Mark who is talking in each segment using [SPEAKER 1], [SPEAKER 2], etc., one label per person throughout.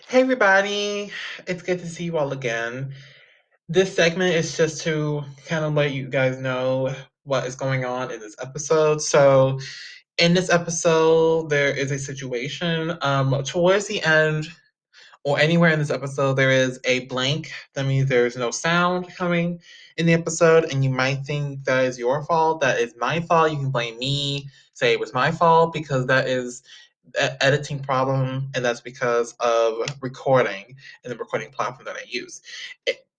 [SPEAKER 1] Hey everybody, it's good to see you all again. This segment is just to kind of let you guys know what is going on in this episode. So, in this episode, there is a situation. Towards the end, or anywhere in this episode, there is a blank. That means there's no sound coming in the episode, and you might think that is your fault. That is my fault. You can blame me, say it was my fault, because that is an editing problem, and that's because of recording and the recording platform that I use.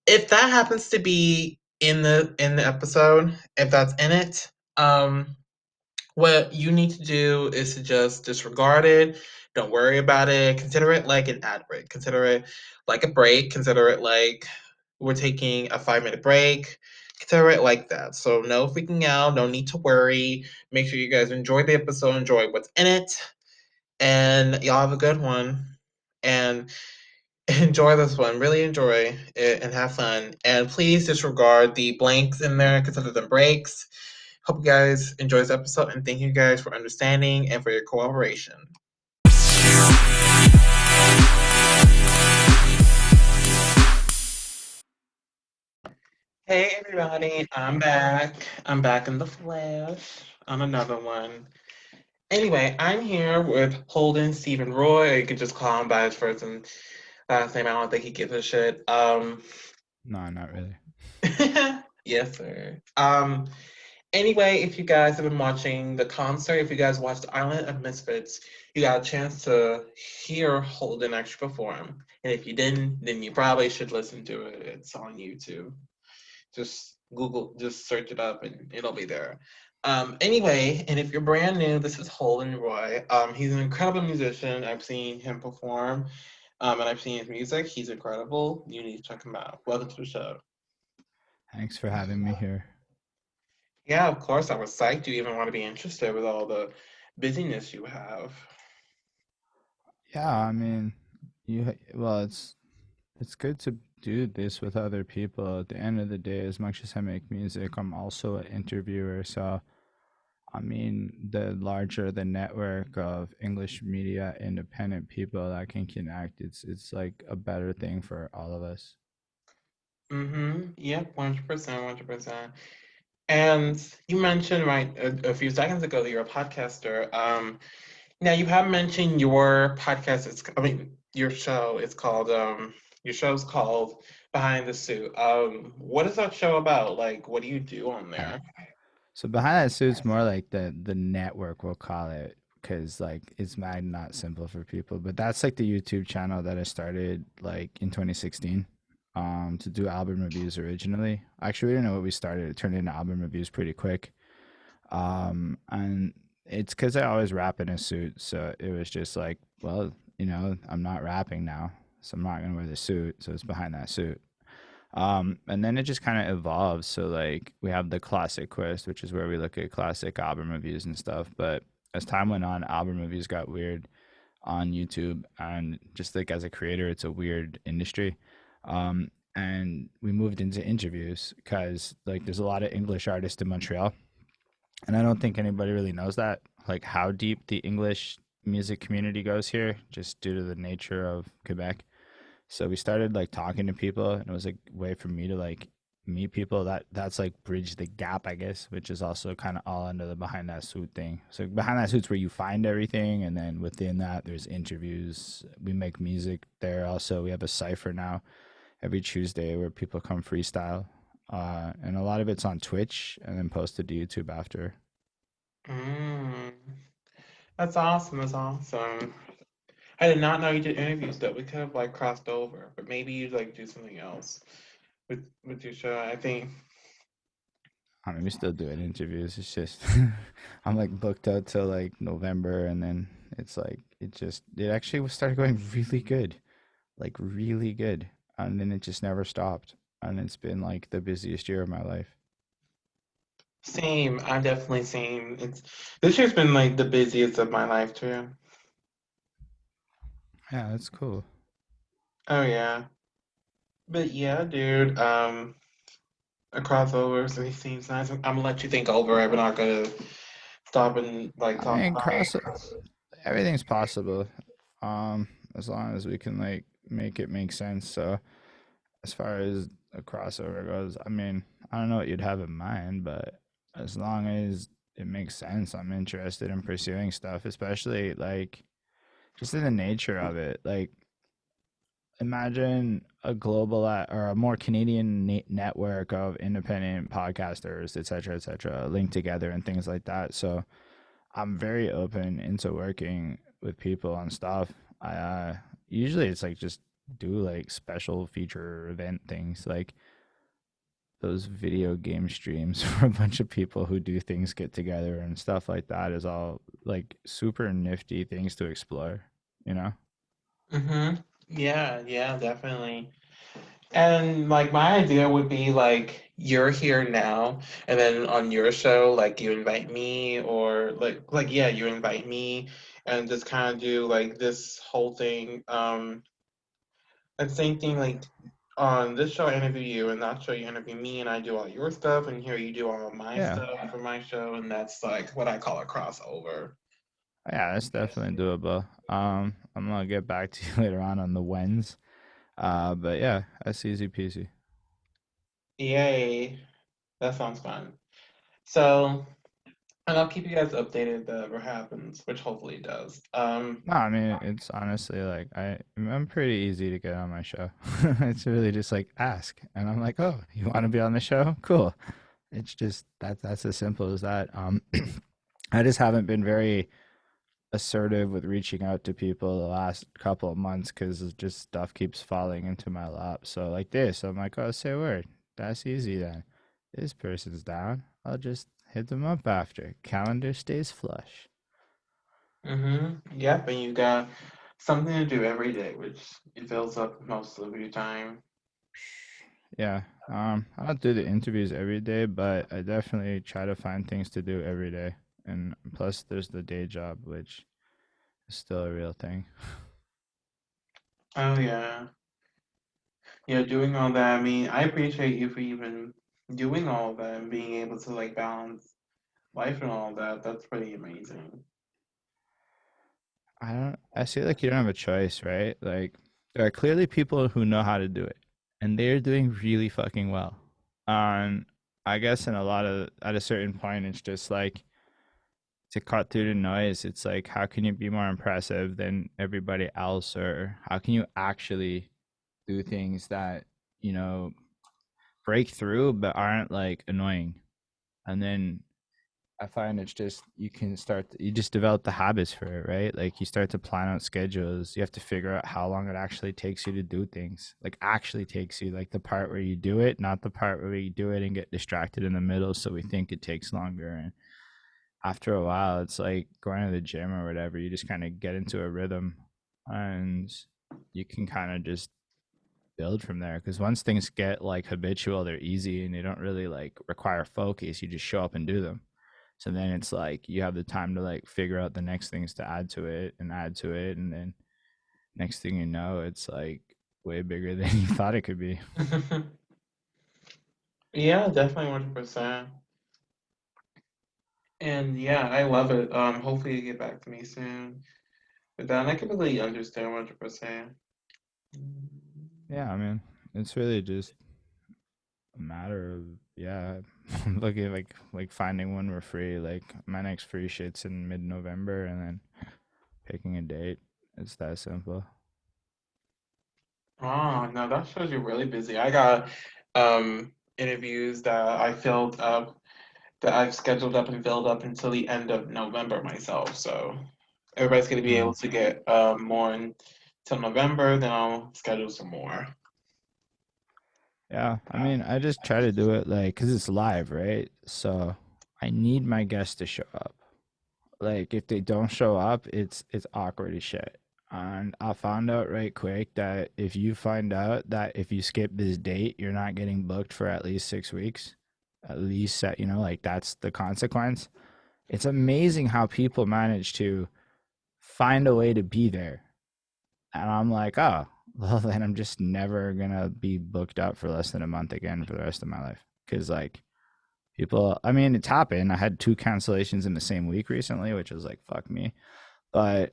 [SPEAKER 1] If that happens to be in the episode, if that's in it, what you need to do is to just disregard it. Don't worry about it. Consider it like an ad break. Consider it like a break. Consider it like we're taking a 5 minute break. Consider it like that. So, no freaking out. No need to worry. Make sure you guys enjoy the episode, enjoy what's in it, and y'all have a good one. And enjoy this one. Really enjoy it and have fun. And please disregard the blanks in there, consider them breaks. Hope you guys enjoy this episode and thank you guys for understanding and for your cooperation. Hey everybody, I'm back. I'm back in the flesh on another one. Anyway, I'm here with Holden Stephen Roy, or you could just call him by his first and last name. I don't think he gives a shit.
[SPEAKER 2] No, not really.
[SPEAKER 1] Yes, sir. Anyway, if you guys have been watching the concert, if you guys watched Island of Misfits, you got a chance to hear Holden actually perform. And if you didn't, then you probably should listen to it. It's on YouTube. Just Google, just search it up and it'll be there. Anyway, and if you're brand new, this is Holden Roy. He's an incredible musician. I've seen him perform, and I've seen his music. He's incredible. You need to check him out. Welcome to the show.
[SPEAKER 2] Thanks for having me here.
[SPEAKER 1] Yeah, of course. I was psyched you even want to be interested with all the busyness you have.
[SPEAKER 2] Yeah, I mean, well, it's good to do this with other people. At the end of the day, as much as I make music, I'm also an interviewer. So, I mean, the larger the network of English media independent people that can connect, it's like a better thing for all of us.
[SPEAKER 1] Mm-hmm. Yep, 100%, 100%. And you mentioned right a few seconds ago that you're a podcaster. Now you have mentioned your podcast. I mean, your show's called Behind the Suit. What is that show about? Like, what do you do on
[SPEAKER 2] Yeah.
[SPEAKER 1] there?
[SPEAKER 2] So behind that suit's more like the network we'll call it because like it's mad not simple for people. But that's like the YouTube channel that I started like in 2016 to do album reviews originally. Actually, we didn't know what we started. It turned into album reviews pretty quick. And it's because I always rap in a suit, so it was just like, well, I'm not rapping now, so I'm not gonna wear the suit, so it's behind that suit. And then it just kind of evolves. So like we have the classic quest, which is where we look at classic album reviews and stuff. But as time went on, album reviews got weird on YouTube, and just like as a creator, it's a weird industry. And we moved into interviews because like there's a lot of English artists in Montreal, and I don't think anybody really knows that, like how deep the English music community goes here, just due to the nature of Quebec. So we started like talking to people, and it was like a way for me to like meet people that's like bridge the gap, I guess, which is also kind of all under the behind that suit thing. So behind that suit's where you find everything, and then within that there's interviews. We make music there also. We have a cipher now every Tuesday where people come freestyle. And a lot of it's on Twitch and then posted to YouTube after.
[SPEAKER 1] Mm, that's awesome. That's awesome. I did not know you did interviews though. We could have like crossed over, but maybe you'd like do something else with your show. I think.
[SPEAKER 2] I mean, we still doing interviews. It's just I'm like booked out till like November, and then it's like it actually started going really good, like really good, and then it just never stopped, and it's been like the busiest year of my life.
[SPEAKER 1] Same. I'm definitely same. It's this year's been like the busiest of my life too.
[SPEAKER 2] Yeah, that's cool.
[SPEAKER 1] Oh yeah. But yeah, dude. A crossover, so he seems nice. I'm gonna let you think over it. We're not gonna stop and like
[SPEAKER 2] I
[SPEAKER 1] talk
[SPEAKER 2] mean,
[SPEAKER 1] about
[SPEAKER 2] cross everything's possible, as long as we can like make it make sense. So as far as a crossover goes, I mean, I don't know what you'd have in mind, but as long as it makes sense, I'm interested in pursuing stuff, especially like just in the nature of it. Like, imagine a global or a more Canadian network of independent podcasters, et cetera, linked together and things like that. So I'm very open into working with people on stuff. I usually it's like just do like special feature event things like those video game streams for a bunch of people who do things get together and stuff like that is all like super nifty things to explore, you know?
[SPEAKER 1] Mm-hmm. Yeah, yeah, definitely. And like my idea would be like you're here now, and then on your show, like you invite me, or like yeah, you invite me, and just kind of do like this whole thing. And same thing like on this show I interview you, and that show you interview me, and I do all your stuff, and here you do all my
[SPEAKER 2] Yeah.
[SPEAKER 1] stuff for my show, and that's like what I call a crossover.
[SPEAKER 2] Yeah, that's definitely doable. I'm gonna get back to you later on the whens. But yeah, that's easy peasy.
[SPEAKER 1] Yay, that sounds fun. So. And I'll keep you guys updated if that ever happens, which hopefully it does.
[SPEAKER 2] No, I mean it's honestly like I'm pretty easy to get on my show. It's really just like ask, and I'm like, oh, you want to be on the show? Cool. It's just that's as simple as that. I just haven't been very assertive with reaching out to people the last couple of months because just stuff keeps falling into my lap. So like this, I'm like, oh, say a word. That's easy then. This person's down. I'll just hit them up after. Calendar stays flush.
[SPEAKER 1] Yep, and you got something to do every day, which it fills up most of your time.
[SPEAKER 2] Yeah. I don't do the interviews every day, but I definitely try to find things to do every day. And plus, there's the day job, which is still a real thing.
[SPEAKER 1] Oh yeah. Yeah, doing all that. I mean, I appreciate you for even doing all of that and being able to like balance life and all that. That's pretty amazing.
[SPEAKER 2] I don't. I feel like you don't have a choice, right? Like there are clearly people who know how to do it, and they're doing really fucking well. Um, I guess in a lot of at a certain point, it's just like to cut through the noise. It's like how can you be more impressive than everybody else, or how can you actually do things that you know break through but aren't like annoying? And then I find it's just you just develop the habits for it, right? Like you start to plan out schedules. You have to figure out how long it actually takes you to do things. Like actually takes you, like the part where you do it, not the part where you do it and get distracted in the middle. So we think it takes longer. And after a while, it's like going to the gym or whatever. You just kind of get into a rhythm, and you can kind of just build from there. Because once things get like habitual, they're easy and they don't really like require focus. You just show up and do them. So then it's like you have the time to like figure out the next things to add to it and add to it. And then next thing you know, it's like way bigger than you thought it could be.
[SPEAKER 1] Yeah, definitely 100%. And yeah, I love it. Hopefully you get back to me soon. But then I can really understand 100%.
[SPEAKER 2] Yeah, I mean, it's really just a matter of yeah, looking like finding when we're free. Like my next free shit's in mid-November, and then picking a date. It's that simple.
[SPEAKER 1] Oh, no, that shows you're really busy. I got interviews that I filled up, that I've scheduled up and filled up until the end of November myself. So everybody's gonna be
[SPEAKER 2] Hmm.
[SPEAKER 1] able to get more until November, then I'll schedule some more.
[SPEAKER 2] Yeah, I mean, I just try to do it like because it's live, right? So I need my guests to show up. Like if they don't show up, it's awkward as shit. And I found out right quick that if you find out that if you skip this date, you're not getting booked for at least 6 weeks, at least that like that's the consequence. It's amazing how people manage to find a way to be there. And I'm like, oh, well then I'm just never gonna be booked up for less than a month again for the rest of my life. Cause like people, I mean, it's happened. I had two cancellations in the same week recently, which was like, fuck me. But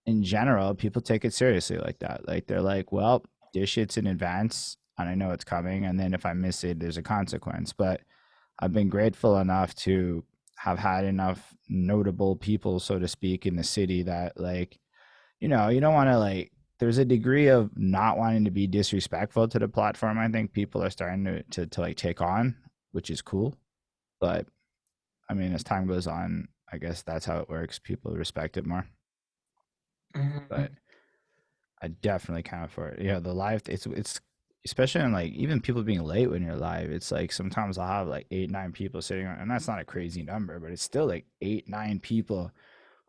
[SPEAKER 2] in general, people take it seriously like that. Like they're like, well, this shit's in advance and I know it's coming. And then if I miss it, there's a consequence. But I've been grateful enough to have had enough notable people, so to speak, in the city that, like, you don't want to, like, there's a degree of not wanting to be disrespectful to the platform. I think people are starting to like take on, which is cool. But I mean, as time goes on, I guess that's how it works. People respect it more. But
[SPEAKER 1] Mhm.
[SPEAKER 2] I definitely count for it. Yeah, the live it's especially in like even people being late when you're live. It's like sometimes I'll have like 8, 9 people sitting on, and that's not a crazy number, but it's still like 8, 9 people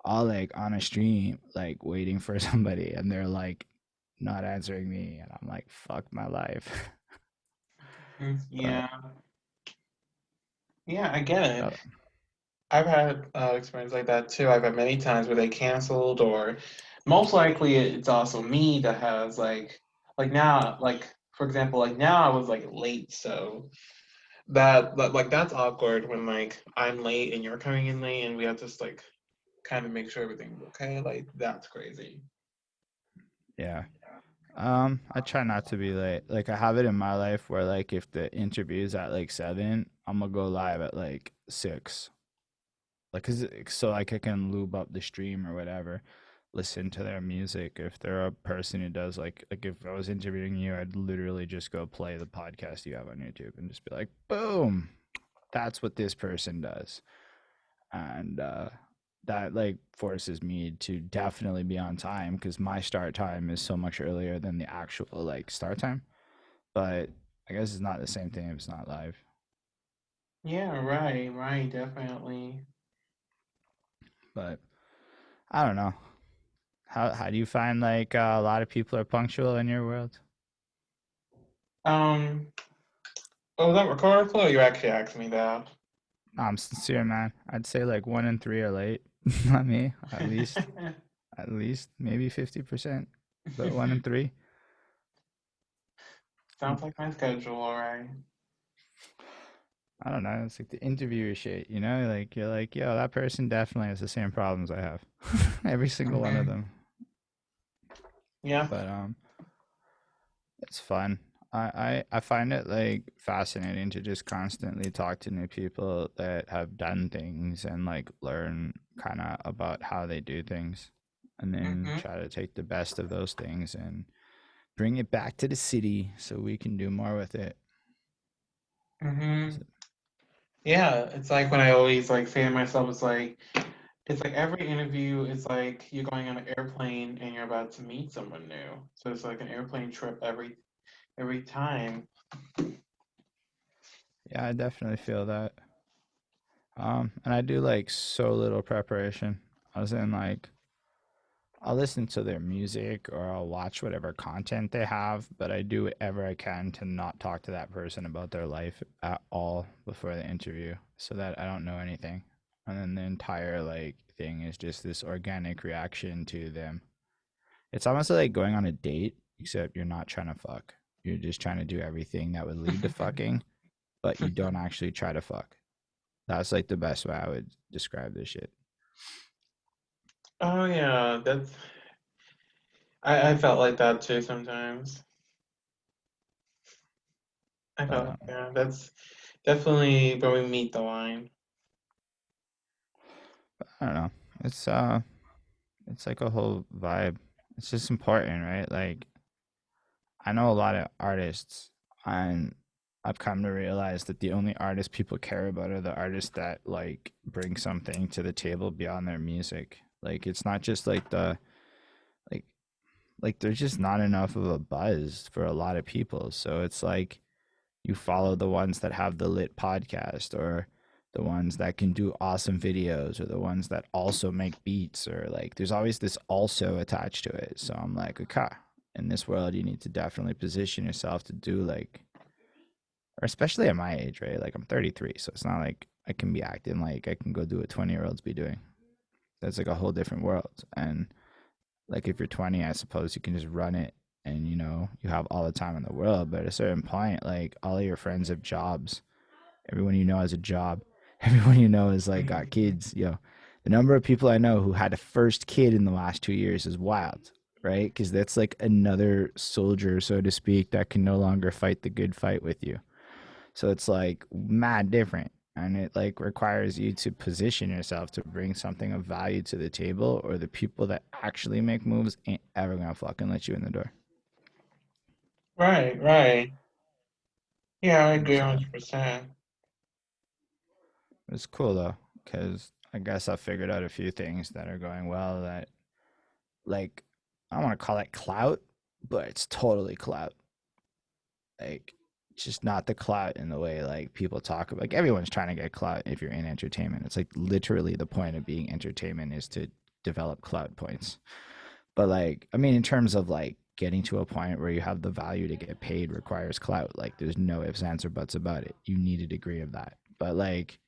[SPEAKER 2] all like on a stream, like waiting for somebody, and they're like not answering me, and I'm like, fuck my life. But
[SPEAKER 1] Yeah, yeah, I get it.
[SPEAKER 2] uh,
[SPEAKER 1] I've had experience like that too. I've had many times where they canceled, or most likely it's also me that has like now, like for example, like now I was like late, so like that's awkward when like I'm late and you're coming in late, and we have to just like kind of make sure everything's okay. Like that's crazy.
[SPEAKER 2] yeah. I try not to be late. Like I have it in my life where like if the interview's at like 7, I'm gonna go live at like 6. Like, cause so like I can lube up the stream or whatever, listen to their music. If they're a person who does like if I was interviewing you, I'd literally just go play the podcast you have on YouTube and just be like, boom, that's what this person does. And that like forces me to definitely be on time because my start time is so much earlier than the actual like start time. But I guess it's not the same thing if it's not live.
[SPEAKER 1] Yeah, right, right, definitely.
[SPEAKER 2] But I don't know. How do you find like a lot of people are punctual in your world?
[SPEAKER 1] Um, oh, was that rhetorical, or you actually asked me that?
[SPEAKER 2] No, I'm sincere, man. I'd say like 1 in 3 are late. Not me, at least. At least maybe 50%. But 1 in 3.
[SPEAKER 1] Sounds like my schedule, all right.
[SPEAKER 2] I don't know. It's like the interviewer shit, you know? Like you're like, yo, that person definitely has the same problems I have. Every single one of
[SPEAKER 1] Hmm.
[SPEAKER 2] them.
[SPEAKER 1] Yeah.
[SPEAKER 2] But it's fun. I find it like fascinating to just constantly talk to new people that have done things and like learn kind of about how they do things and then
[SPEAKER 1] Hmm.
[SPEAKER 2] try to take the best of those things and bring it back to the city so we can do more with it.
[SPEAKER 1] Hmm. Yeah, it's like when I always like say to myself, it's like every interview is like you're going on an airplane and you're about to meet someone new. So it's like an airplane trip every time.
[SPEAKER 2] Yeah, I definitely feel that. And I do like so little preparation. I was in like I'll listen to their music or I'll watch whatever content they have, but I do whatever I can to not talk to that person about their life at all before the interview so that I don't know anything. And then the entire like thing is just this organic reaction to them. It's almost like going on a date, except you're not trying to fuck. You're just trying to do everything that would lead to fucking, but you don't actually try to fuck. That's like the best way I would describe this shit.
[SPEAKER 1] Oh yeah, I felt like that too sometimes. I
[SPEAKER 2] But
[SPEAKER 1] felt yeah, that's definitely where we meet the line.
[SPEAKER 2] I don't know. It's it's like a whole vibe. It's just important, right? Like I know a lot of artists and I've come to realize that the only artists people care about are the artists that like bring something to the table beyond their music. Like it's not just like the like there's just not enough of a buzz for a lot of people. So it's like you follow the ones that have the lit podcast or the ones that can do awesome videos or the ones that also make beats or like there's always this also attached to it. So I'm like, okay, in this world you need to definitely position yourself to do like or especially at my age, right? Like I'm 33, so it's not like I can be acting like I can go do what 20-year-olds be doing. That's like a whole different world. And like if you're 20, I suppose you can just run it and you have all the time in the world. But at a certain point, like all of your friends have jobs. Everyone you know has a job. Everyone you know is like got
[SPEAKER 1] Mhm.
[SPEAKER 2] kids. The number of people I know who had a first kid in the last 2 years is wild, right? Because that's like another soldier, so to speak, that can no longer fight the good fight with you. So it's like mad different. And it like requires you to position yourself to bring something of value to the table, or the people that actually make moves ain't ever gonna fucking let you in the door.
[SPEAKER 1] Right, right. Yeah, I agree
[SPEAKER 2] So
[SPEAKER 1] 100%.
[SPEAKER 2] it's cool though, because I guess I figured out a few things that are going well that, like, I don't want to call it clout, but it's totally clout. Like, just not the clout in the way like people talk about. Like, everyone's trying to get clout if you're in entertainment. It's like literally the point of being entertainment is to develop clout points. But like, I mean, in terms of like getting to a point where you have the value to get paid requires clout. Like, there's no ifs, ands, or buts about it. You need a degree of that. But like,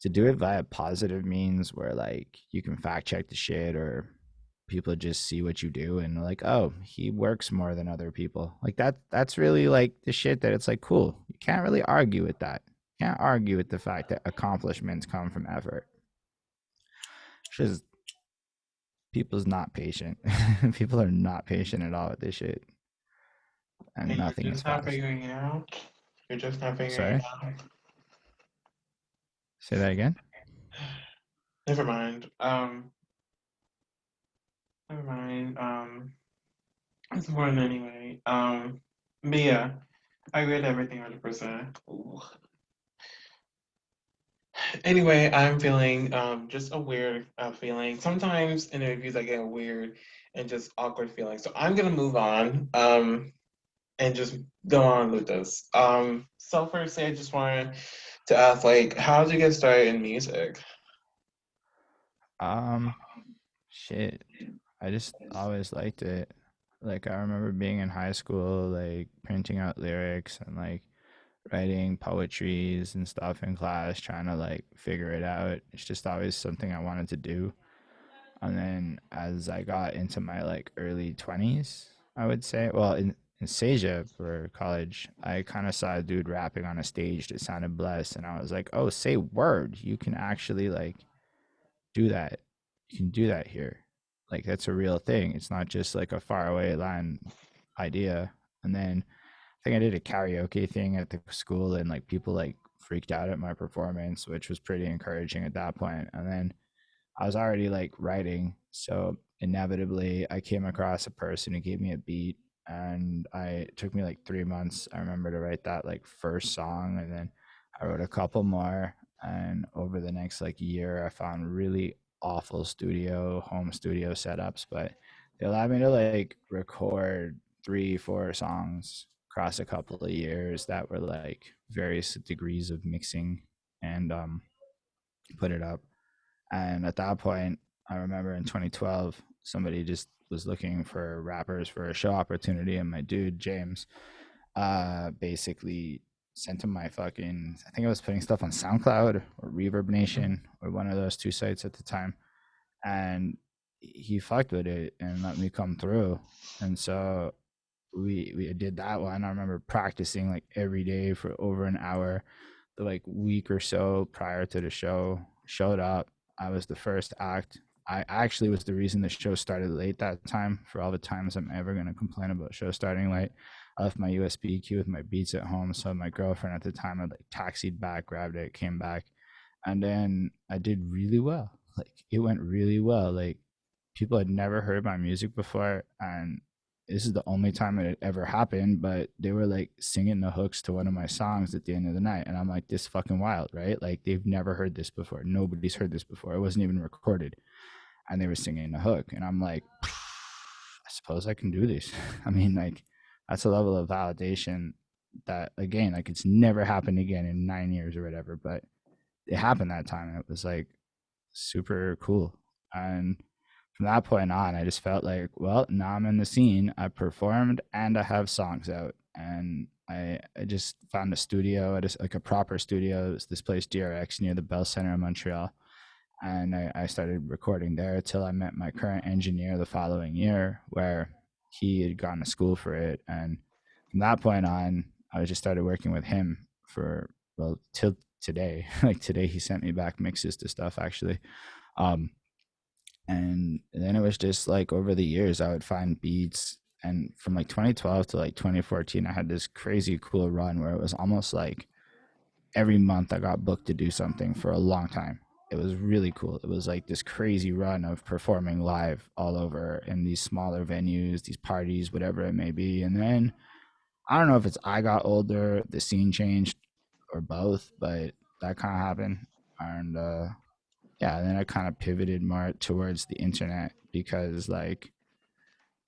[SPEAKER 2] to do it via positive means where like you can fact check the shit, or people just see what you do and they're like, oh, he works more than other people. Like that's really like the shit that it's like cool. You can't really argue with that. You can't argue with the fact that accomplishments come from effort. It's just people's not patient. People are not patient at all with this shit. And
[SPEAKER 1] And
[SPEAKER 2] nothing
[SPEAKER 1] you're
[SPEAKER 2] is
[SPEAKER 1] just not
[SPEAKER 2] fast.
[SPEAKER 1] figuring it out. You're just not figuring it
[SPEAKER 2] Sorry?
[SPEAKER 1] out.
[SPEAKER 2] Say that again?
[SPEAKER 1] Never mind. Never mind. It's important anyway. But yeah, I agree with everything 100%. Ooh. Anyway, I'm feeling just a weird feeling. Sometimes in interviews I get a weird and just awkward feeling. So I'm gonna move on and just go on with this. So firstly, I just wanted to ask, like, how did you get started in music?
[SPEAKER 2] Um Shit. I just always liked it. Like, I remember being in high school, like printing out lyrics and like writing poetries and stuff in class, trying to like figure it out. It's just always something I wanted to do. And then as I got into my like early 20s, I would say, well, in Seja for college, I kind of saw a dude rapping on a stage that sounded blessed. And I was like, oh, say word. You can actually like do that. You can do that here. Like, that's a real thing. It's not just like a faraway line idea. And then I think I did a karaoke thing at the school, and like people like freaked out at my performance, which was pretty encouraging at that point. And then I was already like writing, so inevitably I came across a person who gave me a beat, and it took me like 3 months. I remember to write that like first song, and then I wrote a couple more. And over the next like year, I found really awful home studio setups, but they allowed me to like record 3, 4 songs across a couple of years that were like various degrees of mixing, and put it up. And at that point, I remember in 2012, somebody just was looking for rappers for a show opportunity, and my dude James, basically sent him my fucking. I think I was putting stuff on SoundCloud or Reverb Nation or one of those two sites at the time, and he fucked with it and let me come through. And so we did that one. I remember practicing like every day for over an hour. The like week or so prior to the show, showed up. I was the first act. I actually was the reason the show started late that time. For all the times I'm ever gonna complain about show starting late, I left my USB key with my beats at home. So my girlfriend at the time had like taxied back, grabbed it, came back, and then I did really well. Like, it went really well. Like, people had never heard my music before, and this is the only time it had ever happened, but they were like singing the hooks to one of my songs at the end of the night. And I'm like, this fucking wild, right? Like, they've never heard this before. Nobody's heard this before. It wasn't even recorded. And they were singing the hook. And I'm like, I suppose I can do this. I mean, like, that's a level of validation that, again, like, it's never happened again in 9 years or whatever. But it happened that time. And it was like super cool. And from that point on, I just felt like, well, now I'm in the scene. I performed and I have songs out. And I just found a studio, like a proper studio. It was this place, DRX, near the Bell Center in Montreal. And I started recording there till I met my current engineer the following year, where he had gone to school for it. And from that point on, I just started working with him for, well, till today. Like, today, he sent me back mixes to stuff, actually. Um, and then it was just like over the years, I would find beats. And from like 2012 to like 2014, I had this crazy cool run where it was almost like every month I got booked to do something for a long time. It was really cool. It was like this crazy run of performing live all over in these smaller venues, these parties, whatever it may be. And then I don't know if it's I got older, the scene changed, or both, but that kind of happened. And yeah, then I kind of pivoted more towards the internet because, like,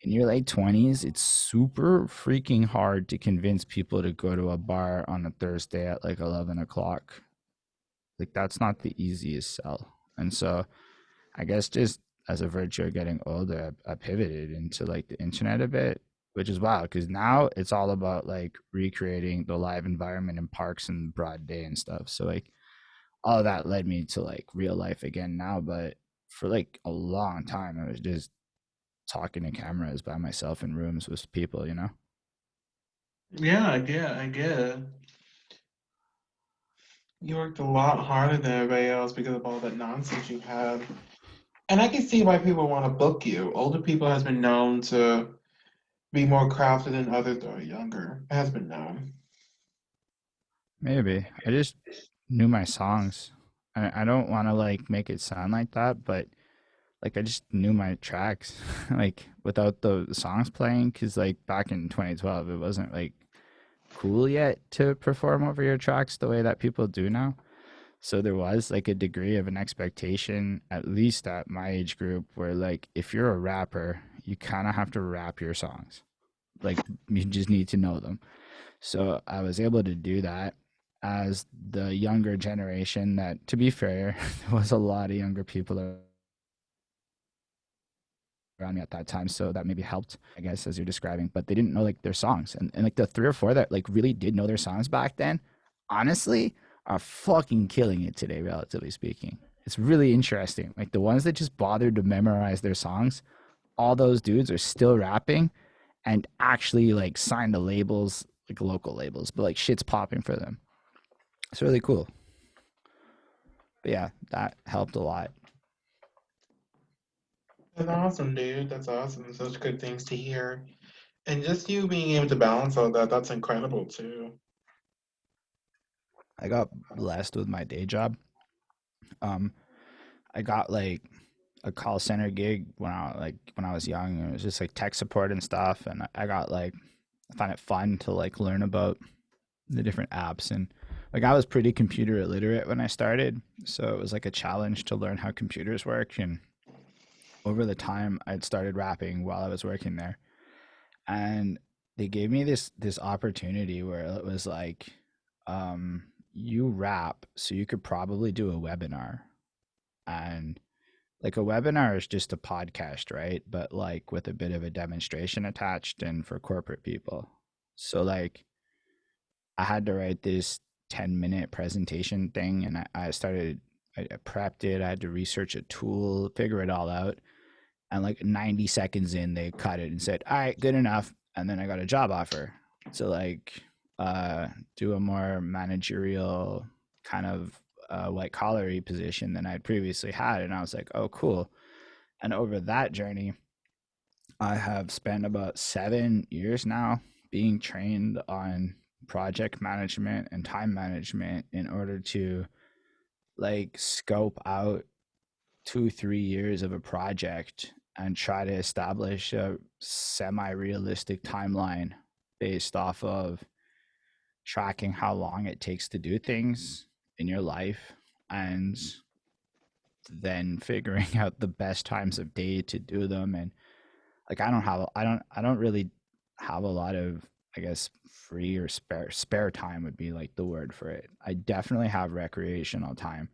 [SPEAKER 2] in your late 20s, it's super freaking hard to convince people to go to a bar on a Thursday at like 11 o'clock. Like, that's not the easiest sell. And so, I guess just as a virtue of getting older, I pivoted into like the internet a bit, which is wild because now it's all about like recreating the live environment in parks and broad day and stuff. So, like, all of that led me to like real life again now. But for like a long time, I was just talking to cameras by myself in rooms with people, you know?
[SPEAKER 1] Yeah, I get. You worked a lot harder than everybody else because of all that nonsense you had. And I can see why people want to book you. Older people has been known to be more crafted than others that are younger. It has been known.
[SPEAKER 2] Maybe. I just knew my songs. I don't want to like make it sound like that, but like I just knew my tracks like without the songs playing cuz like back in 2012 it wasn't like cool yet to perform over your tracks the way that people do now. So there was like a degree of an expectation at least at my age group where like if you're a rapper, you kind of have to rap your songs. Like you just need to know them. So I was able to do that as the younger generation that to be fair, there was a lot of younger people around me at that time, so that maybe helped, I guess, as you're describing. But they didn't know like their songs, and like the three or four that like really did know their songs back then, honestly, are fucking killing it today, relatively speaking. It's really interesting. Like the ones that just bothered to memorize their songs, all those dudes are still rapping and actually like signed to labels, like local labels, but like shit's popping for them. It's really cool. But yeah, that helped a lot.
[SPEAKER 1] That's awesome, dude. That's awesome. Such good things to hear. And just you being able to balance all that, that's incredible too.
[SPEAKER 2] I got blessed with my day job. Um, I got like a call center gig when I was young. It was just like tech support and stuff, and I got like I find it fun to like learn about the different apps and like I was pretty computer illiterate when I started, so it was like a challenge to learn how computers work. And over the time, I'd started rapping while I was working there, and they gave me this opportunity where it was like, you rap, so you could probably do a webinar. And like a webinar is just a podcast, right? But like with a bit of a demonstration attached and for corporate people. So like I had to write this 10-minute presentation thing and I prepped it. I had to research a tool, figure it all out. And like 90 seconds in, they cut it and said, all right, good enough. And then I got a job offer to like do a more managerial kind of white collar position than I'd previously had. And I was like, oh, cool. And over that journey, I have spent about 7 years now being trained on project management and time management in order to like scope out 2 3 years of a project and try to establish a semi-realistic timeline based off of tracking how long it takes to do things in your life and then figuring out the best times of day to do them. And like I don't really have a lot of, I guess, free or spare time would be like the word for it. I definitely have recreational time,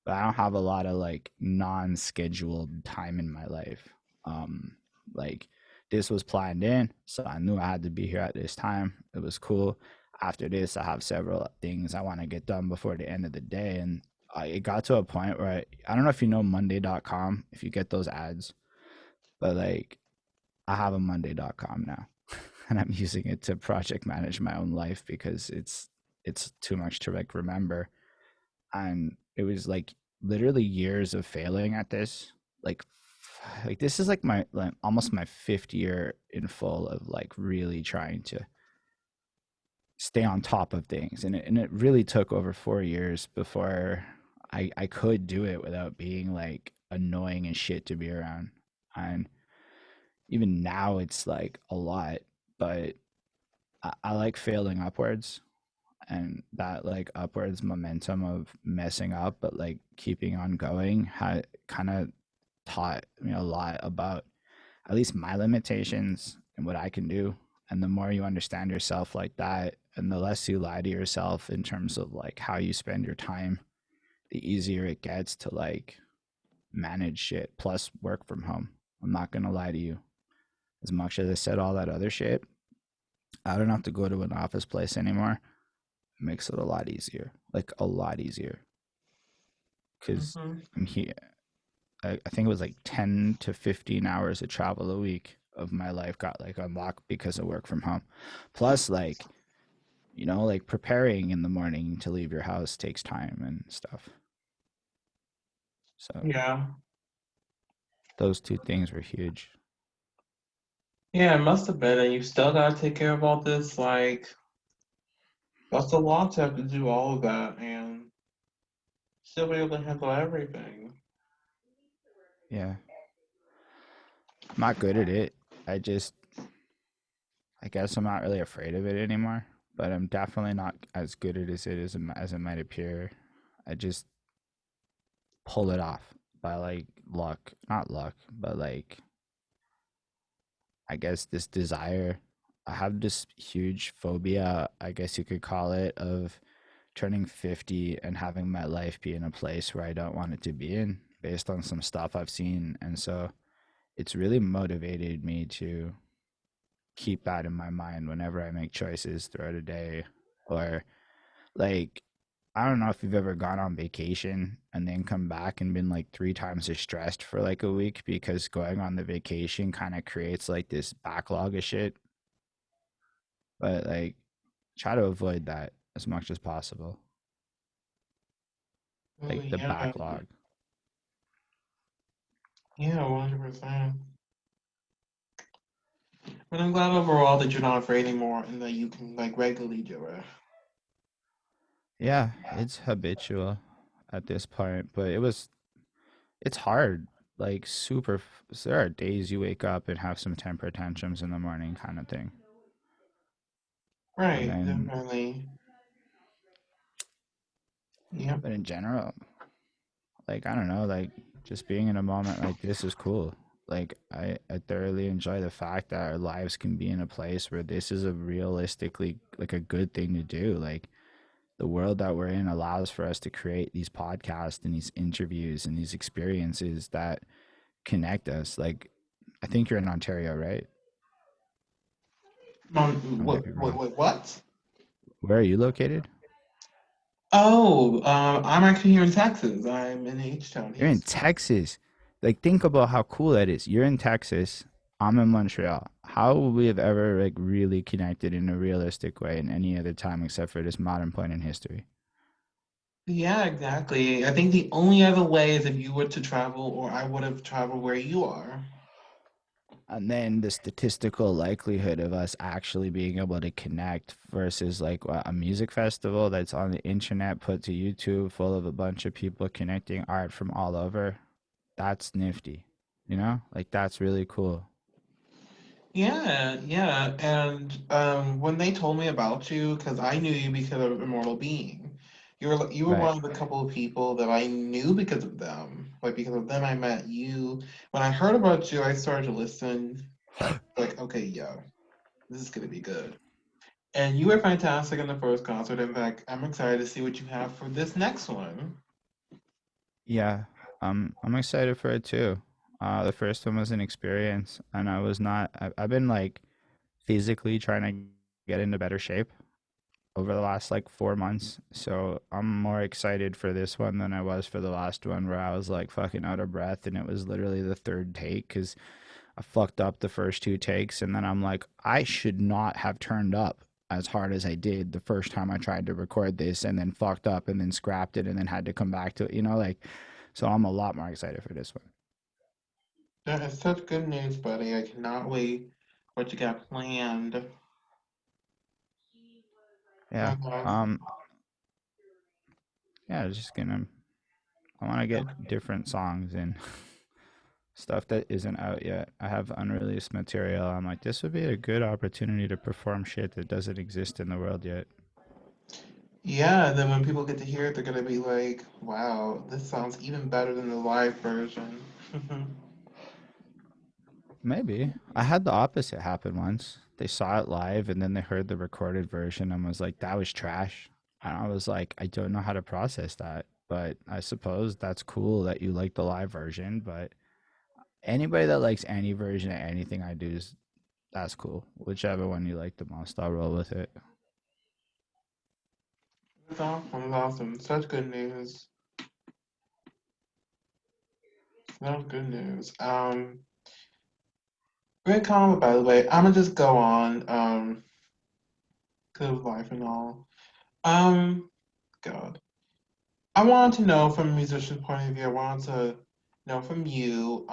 [SPEAKER 2] but I don't have a lot of like non-scheduled time in my life. um like this was planned in, so I knew I had to be here at this time. It was cool. After this, I have several things I want to get done before the end of the day. And it got to a point where I don't know if you know monday.com, if you get those ads, but like I have a monday.com now and I'm using it to project manage my own life because it's too much to like remember. And it was like literally years of failing at this. Like, like this is like my like almost my fifth year in full of like really trying to stay on top of things, and it really took over 4 years before I could do it without being like annoying as shit to be around. And even now, it's like a lot, but I like failing upwards, and that like upwards momentum of messing up but like keeping on going had kind of taught me a lot about at least my limitations and what I can do. And the more you understand yourself like that, and the less you lie to yourself in terms of like how you spend your time, the easier it gets to like manage shit. Plus, work from home. I'm not gonna lie to you. As much as I said all that other shit, I don't have to go to an office place anymore. It makes it a lot easier, like a lot easier, because
[SPEAKER 1] Hmm.
[SPEAKER 2] I'm here. I think it was like 10 to 15 hours of travel a week of my life got like unlocked because of work from home. Plus, like, like preparing in the morning to leave your house takes time and stuff. So
[SPEAKER 1] Yeah.
[SPEAKER 2] those two things were huge.
[SPEAKER 1] Yeah, it must have been. And you still gotta take care of all this. Like, that's a lot to have to do all of that and still be able to handle everything.
[SPEAKER 2] Yeah. I'm not good at it. I just, I guess I'm not really afraid of it anymore, but I'm definitely not as good at it as it might appear. I just pull it off by like luck, not luck, but like I guess this desire. I have this huge phobia, I guess you could call it, of turning 50 and having my life be in a place where I don't want it to be in based on some stuff I've seen. And so it's really motivated me to keep that in my mind whenever I make choices throughout a day. Or like, I don't know if you've ever gone on vacation and then come back and been like three times as stressed for like a week because going on the vacation kind of creates like this backlog of shit. But like, try to avoid that as much as possible.
[SPEAKER 1] Oh,
[SPEAKER 2] Like the
[SPEAKER 1] yeah.
[SPEAKER 2] backlog.
[SPEAKER 1] Yeah, 100%. But I'm glad overall that you're not afraid anymore and that you can, like, regularly do it.
[SPEAKER 2] Yeah, it's habitual at this point, but it's hard. Like there are days you wake up and have some temper tantrums in the morning kind of thing. And
[SPEAKER 1] Right,
[SPEAKER 2] then
[SPEAKER 1] definitely. Yep.
[SPEAKER 2] but in general, like I don't know, like just being in a moment like this is cool. Like I thoroughly enjoy the fact that our lives can be in a place where this is a realistically like a good thing to do. Like the world that we're in allows for us to create these podcasts and these interviews and these experiences that connect us. Like I think you're in Ontario, right? I might be wrong.
[SPEAKER 1] What?
[SPEAKER 2] Where are you located?
[SPEAKER 1] Oh, I'm actually here in Texas. I'm in H-Town,
[SPEAKER 2] You're in
[SPEAKER 1] Houston.
[SPEAKER 2] Texas. Like think about how cool that is. You're in Texas. I'm in Montreal. How would we have ever like really connected in a realistic way in any other time except for this modern point in history?
[SPEAKER 1] Yeah, exactly. I think the only other way is if you were to travel or I would have traveled where you are.
[SPEAKER 2] And then the statistical likelihood of us actually being able to connect versus like a music festival that's on the internet put to YouTube full of a bunch of people connecting art from all over. That's nifty. Like that's really cool.
[SPEAKER 1] Yeah, yeah. And when they told me about you, because I knew you because of Immortal Being, you were
[SPEAKER 2] Right.
[SPEAKER 1] one of the couple of people that I knew because of them. Like because of them, I met you. When I heard about you, I started to listen. Like, okay, yeah, this is gonna be good. And you were fantastic in the first concert. In fact, I'm excited to see what you have for this next one.
[SPEAKER 2] Yeah. I'm excited for it too. The first one was an experience and I was not I've been like physically trying to get into better shape over the last like 4 months. So I'm more excited for this one than I was for the last one where I was like fucking out of breath and it was literally the third take because I fucked up the first two takes and then I'm like, I should not have turned up. as hard as I did the first time I tried to record this and then fucked up and then scrapped it and then had to come back to it, like, so I'm a lot more excited for this one.
[SPEAKER 1] That is such good news, buddy. I cannot wait what you got planned.
[SPEAKER 2] Yeah.
[SPEAKER 1] Okay.
[SPEAKER 2] Um, yeah, just gonna, I want to get
[SPEAKER 1] Okay.
[SPEAKER 2] different songs and stuff that isn't out yet. I have unreleased material. I'm like, this would be a good opportunity to perform shit that doesn't exist in the world yet.
[SPEAKER 1] Yeah, then when people get to hear it, they're gonna be like, wow, this sounds even better than the live version.
[SPEAKER 2] Maybe. I had the opposite happen once. They saw it live and then they heard the recorded version and was like, that was trash. And I was like, I don't know how to process that. But I suppose that's cool that you like the live version. But anybody that likes any version of anything I do is that's cool. Whichever one you like the most, I'll roll with it.
[SPEAKER 1] That's awesome. That's awesome. Such good news. That was good news. Great comment, by the way. I'm gonna just go on, cause of life and all. Um, God. I wanted to know from a musician's point of view, I wanted to know from you,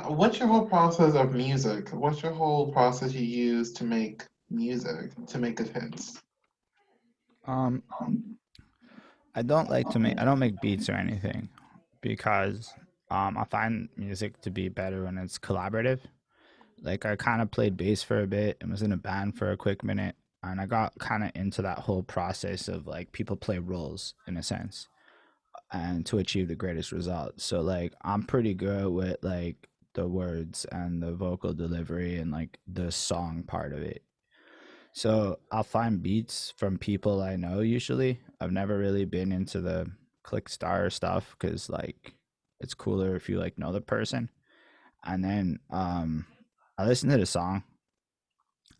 [SPEAKER 1] what's your whole process of music? What's your whole process you use to make music, to make good hits?
[SPEAKER 2] Um, I don't make beats or anything because I find music to be better when it's collaborative. Like I kind of played bass for a bit and was in a band for a quick minute, and I got kind of into that whole process of like people play roles in a sense and to achieve the greatest results. So like I'm pretty good with like the words and the vocal delivery and like the song part of it. So I'll find beats from people I know usually. I've never really been into the click star stuff because like it's cooler if you like know the person. And then I listen to the song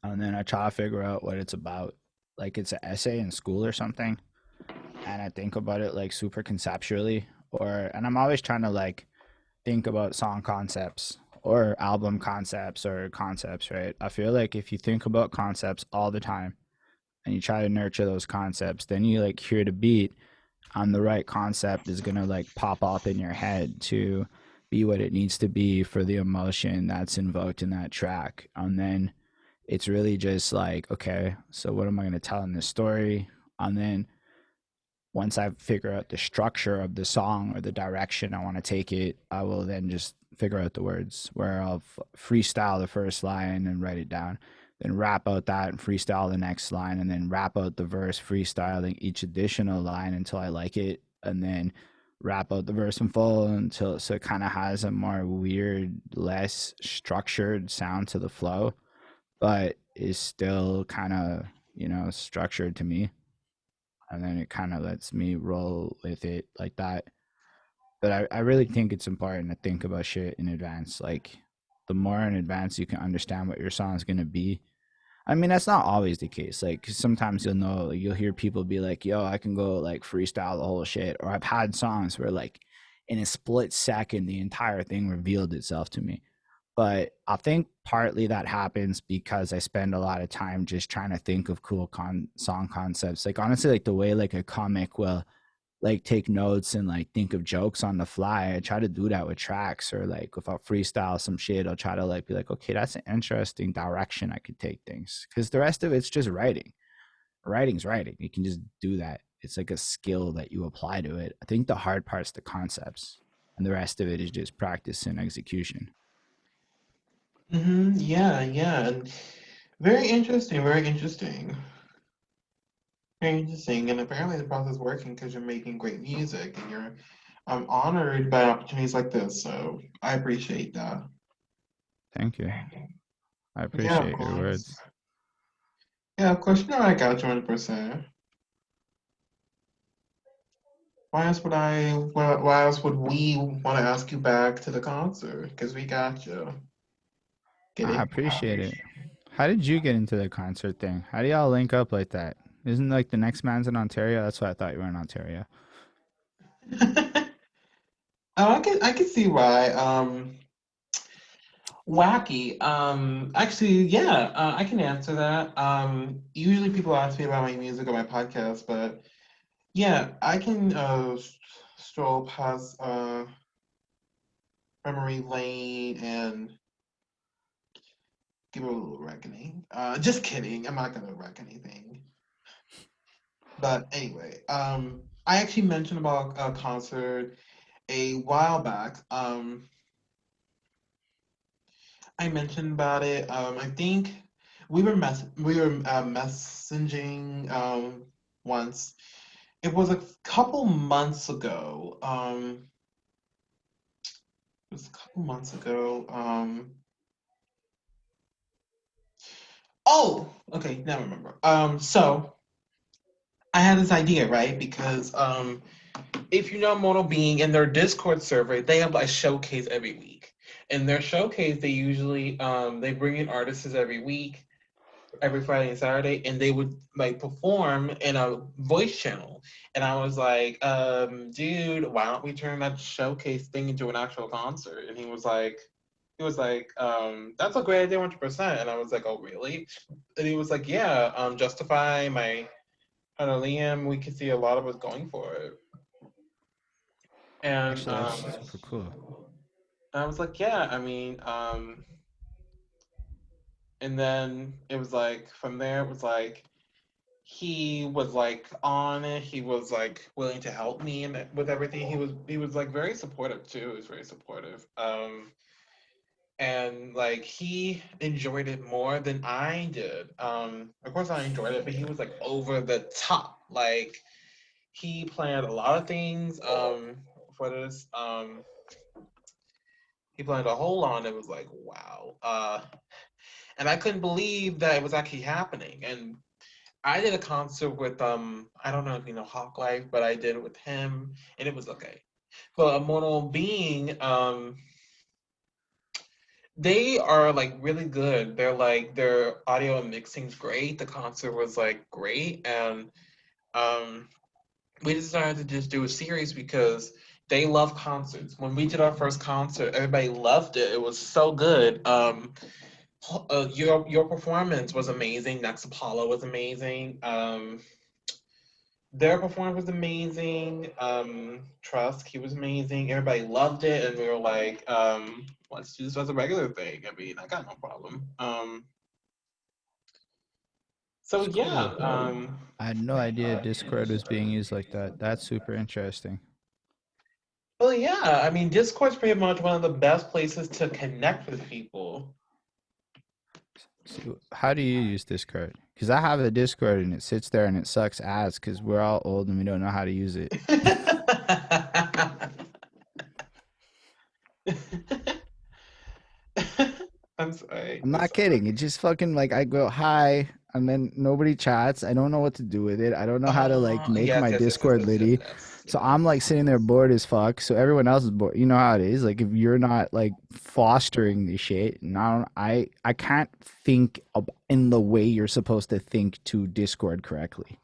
[SPEAKER 2] and then I try to figure out what it's about. Like it's an essay in school or something. And I think about it like super conceptually and I'm always trying to like think about song concepts or album concepts, right? I feel like if you think about concepts all the time and you try to nurture those concepts, then you like hear the beat and the right concept is gonna like pop up in your head to be what it needs to be for the emotion that's invoked in that track. And then it's really just like, okay, so what am I gonna tell in this story? And then once I figure out the structure of the song or the direction I want to take it, I will then just figure out the words where I'll freestyle the first line and write it down, then rap out that and freestyle the next line, and then rap out the verse, freestyling each additional line until I like it, and then rap out the verse in full until so it kind of has a more weird, less structured sound to the flow, but is still kind of structured to me, and then it kind of lets me roll with it like that. But I really think it's important to think about shit in advance. Like the more in advance you can understand what your song is gonna be. I mean, that's not always the case. Like 'cause sometimes you'll hear people be like, "Yo, I can go like freestyle the whole shit," or I've had songs where like in a split second the entire thing revealed itself to me. But I think partly that happens because I spend a lot of time just trying to think of cool song concepts. Like honestly, like the way like a comic will like take notes and like think of jokes on the fly. I try to do that with tracks, or like if I freestyle some shit, I'll try to like be like, okay, that's an interesting direction I could take things. Because the rest of it's just writing. Writing's writing. You can just do that. It's like a skill that you apply to it. I think the hard part's the concepts, and the rest of it is just practice and execution.
[SPEAKER 1] Yeah, yeah. And very interesting, very interesting. Very interesting. And apparently the process is working because you're making great music and you're I'm honored by opportunities like this. So I appreciate that.
[SPEAKER 2] Thank you. I
[SPEAKER 1] Yeah, of
[SPEAKER 2] appreciate your
[SPEAKER 1] course.
[SPEAKER 2] words.
[SPEAKER 1] Yeah, of course, you know I got you 100%. Why else would we want to ask you back to the concert? Because we got you. Get
[SPEAKER 2] I
[SPEAKER 1] it?
[SPEAKER 2] appreciate it. How did you get into the concert thing? How do y'all link up like that? Isn't like the next man's in Ontario? That's why I thought you were in Ontario.
[SPEAKER 1] Oh, I can see why. Wacky. Actually, yeah, I can answer that. Usually people ask me about my music or my podcast, but yeah, I can stroll past memory lane and give it a little reckoning. Just kidding. I'm not gonna wreck anything. But anyway, I actually mentioned about a concert a while back. I mentioned about it. I think we were messaging once. It was a couple months ago. It was a couple months ago. Oh, okay, now I remember. So I had this idea, right? Because if you know Mortal Being in their Discord server, they have like showcase every week. In their showcase, they usually they bring in artists every week, every Friday and Saturday, and they would like perform in a voice channel. And I was like, dude, why don't we turn that showcase thing into an actual concert? And he was like, that's a great idea, 100%. And I was like, oh, really? And he was like, yeah, Justify, my partner Liam, we could see a lot of us going for it. And
[SPEAKER 2] Actually, that's super cool.
[SPEAKER 1] I was like, yeah, I mean, and then it was like, from there, it was like, he was like on it. He was like willing to help me and with everything. He was like very supportive too. He was very supportive. And like he enjoyed it more than I did. Of course I enjoyed it, but he was like over the top. Like he planned a lot of things for this. He planned a whole lot and it was like wow. And I couldn't believe that it was actually happening. And I did a concert with I don't know if you know Hawk Life, but I did it with him and it was okay. But Immortal Being, they are like really good. They're like their audio and mixing's great. The concert was like great and um we decided to just do a series because they love concerts. When we did our first concert, everybody loved it. It was so good. Your performance was amazing. Next Apollo was amazing. Their performance was amazing. Trusk, he was amazing. Everybody loved it, and we were like, let's do this as a regular thing. I mean, I got no problem. So
[SPEAKER 2] It's
[SPEAKER 1] yeah.
[SPEAKER 2] cool. I had no idea Discord was being used like that. That's super interesting.
[SPEAKER 1] Well, yeah. I mean, Discord's pretty much one of the best places to connect with people.
[SPEAKER 2] So, how do you use Discord? Because I have a Discord and it sits there and it sucks ass because we're all old and we don't know how to use it.
[SPEAKER 1] I'm sorry.
[SPEAKER 2] I'm
[SPEAKER 1] I'm
[SPEAKER 2] not
[SPEAKER 1] sorry.
[SPEAKER 2] kidding. It's just fucking like I go hi and then nobody chats. I don't know what to do with it. I don't know how to like make
[SPEAKER 1] Yes,
[SPEAKER 2] my
[SPEAKER 1] yes, yes, yes,
[SPEAKER 2] Discord
[SPEAKER 1] yes, yes,
[SPEAKER 2] litty.
[SPEAKER 1] yes,
[SPEAKER 2] So I'm
[SPEAKER 1] yes.
[SPEAKER 2] like sitting there bored as fuck. So everyone else is bored. You know how it is. Like if you're not like fostering the shit, now I can't think in the way you're supposed to think to Discord correctly.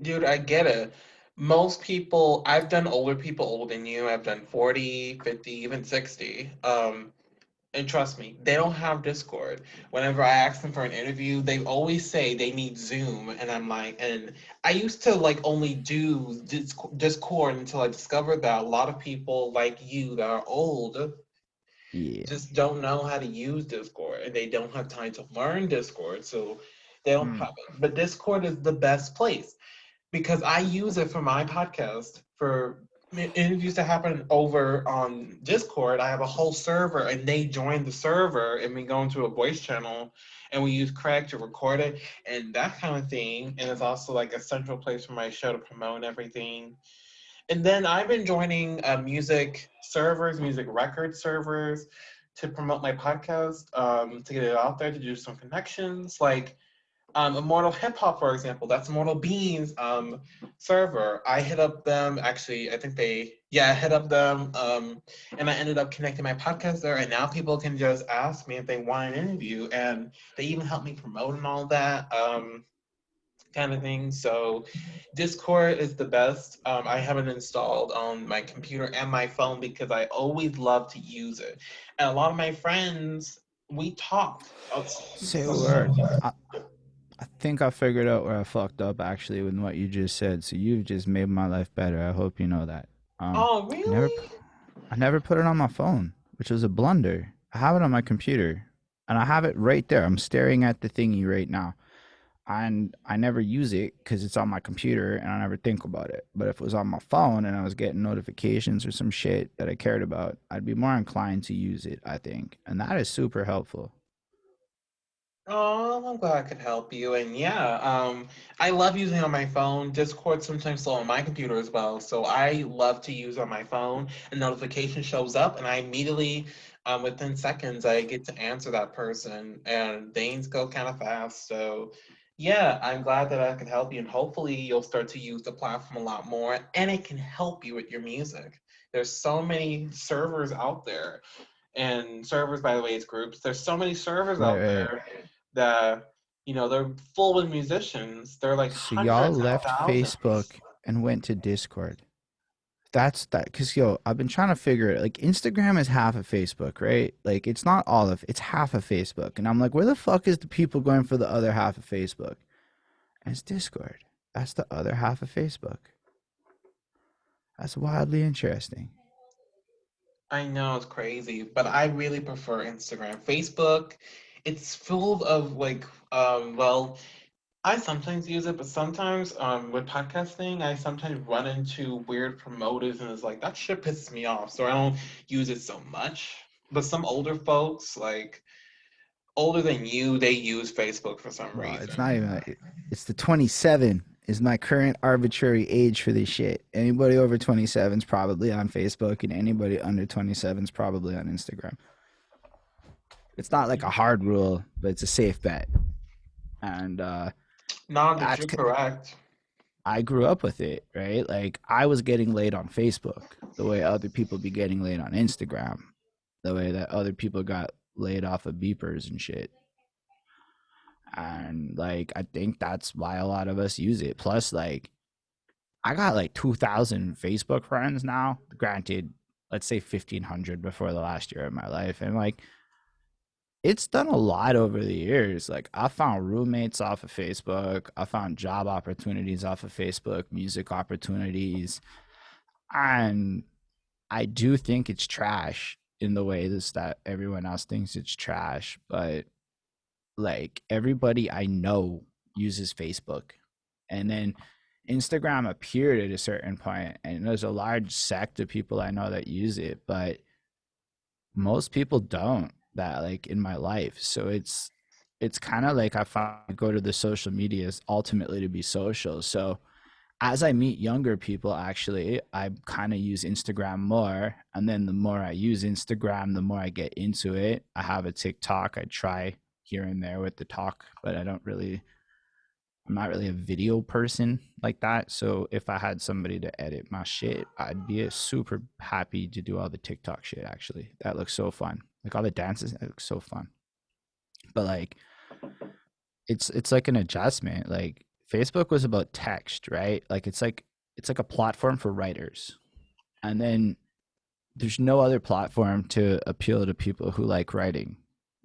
[SPEAKER 1] Dude, I get it. Most people, I've done older people older than you. I've done 40, 50, even 60. And trust me, they don't have Discord. Whenever I ask them for an interview, they always say they need Zoom. And I'm like, and I used to like only do Discord until I discovered that a lot of people like you that are old
[SPEAKER 2] Yeah.
[SPEAKER 1] just don't know how to use Discord and they don't have time to learn Discord. So they don't
[SPEAKER 2] Mm.
[SPEAKER 1] have it. But Discord is the best place because I use it for my podcast for interviews to happen over on Discord. I have a whole server and they join the server and we go into a voice channel and we use Craig to record it and that kind of thing. And it's also like a central place for my show to promote everything. And then I've been joining music servers, music record servers to promote my podcast, to get it out there, to do some connections. Like Immortal Hip Hop, for example, that's Immortal Beans server. I hit up them. Actually, I think I hit up them, and I ended up connecting my podcast there. And now people can just ask me if they want an interview, and they even help me promote and all that. kind of thing. So Discord is the best. I have it installed on my computer and my phone because I always love to use it. And a lot of my friends, we talk.
[SPEAKER 2] Say a word. I think I figured out where I fucked up actually with what you just said. So you've just made my life better. I hope you know that.
[SPEAKER 1] Oh,
[SPEAKER 2] I never,
[SPEAKER 1] really?
[SPEAKER 2] I never put it on my phone, which was a blunder. I have it on my computer, and I have it right there. I'm staring at the thingy right now, and I never use it because it's on my computer, and I never think about it. But if it was on my phone and I was getting notifications or some shit that I cared about, I'd be more inclined to use it. I think, and that is super helpful.
[SPEAKER 1] Oh, I'm glad I could help you. And yeah, I love using it on my phone. Discord sometimes slow on my computer as well. So I love to use on my phone. A notification shows up, and I immediately, within seconds, I get to answer that person. And things go kind of fast. So yeah, I'm glad that I could help you. And hopefully you'll start to use the platform a lot more, and it can help you with your music. There's so many servers out there. And servers, by the way, is groups. There's so many servers
[SPEAKER 2] Right,
[SPEAKER 1] out
[SPEAKER 2] right.
[SPEAKER 1] there that they're full with musicians. They're like
[SPEAKER 2] So y'all
[SPEAKER 1] hundreds and
[SPEAKER 2] left
[SPEAKER 1] thousands.
[SPEAKER 2] Facebook and went to Discord. That's that because yo, I've been trying to figure it. Like Instagram is half of Facebook, right? Like it's not all of it's half of Facebook. And I'm like, where the fuck is the people going for the other half of Facebook? And it's Discord. That's the other half of Facebook. That's wildly interesting.
[SPEAKER 1] I know it's crazy, but I really prefer Instagram. Facebook, it's full of like, well, I sometimes use it, but sometimes with podcasting, I sometimes run into weird promoters, and it's like that shit pisses me off. So I don't use it so much. But some older folks, like older than you, they use Facebook for some
[SPEAKER 2] Well, it's not even
[SPEAKER 1] reason.
[SPEAKER 2] like it's the 27 is my current arbitrary age for this shit. Anybody over 27 is probably on Facebook, and anybody under 27 is probably on Instagram. It's not like a hard rule, but it's a safe bet. And
[SPEAKER 1] Nah, but
[SPEAKER 2] that's
[SPEAKER 1] you're correct.
[SPEAKER 2] I grew up with it, right? Like I was getting laid on Facebook the way other people be getting laid on Instagram, the way that other people got laid off of beepers and shit. And like I think that's why a lot of us use it. Plus, like I got like 2,000 Facebook friends now. Granted, let's say 1,500 before the last year of my life, and like it's done a lot over the years. Like I found roommates off of Facebook. I found job opportunities off of Facebook, music opportunities. And I do think it's trash in the way this that everyone else thinks it's trash, but like everybody I know uses Facebook. And then Instagram appeared at a certain point and there's a large sect of people I know that use it, but most people don't that like in my life. So it's kind of like I find I go to the social medias ultimately to be social. So as I meet younger people, actually, I kind of use Instagram more. And then the more I use Instagram, the more I get into it. I have a TikTok. I try here and there with the talk, but I'm not really a video person like that. So if I had somebody to edit my shit, I'd be a super happy to do all the TikTok shit, actually. That looks so fun. Like all the dances, that looks so fun. But like, it's like an adjustment. Like Facebook was about text, right? Like it's like a platform for writers. And then there's no other platform to appeal to people who like writing,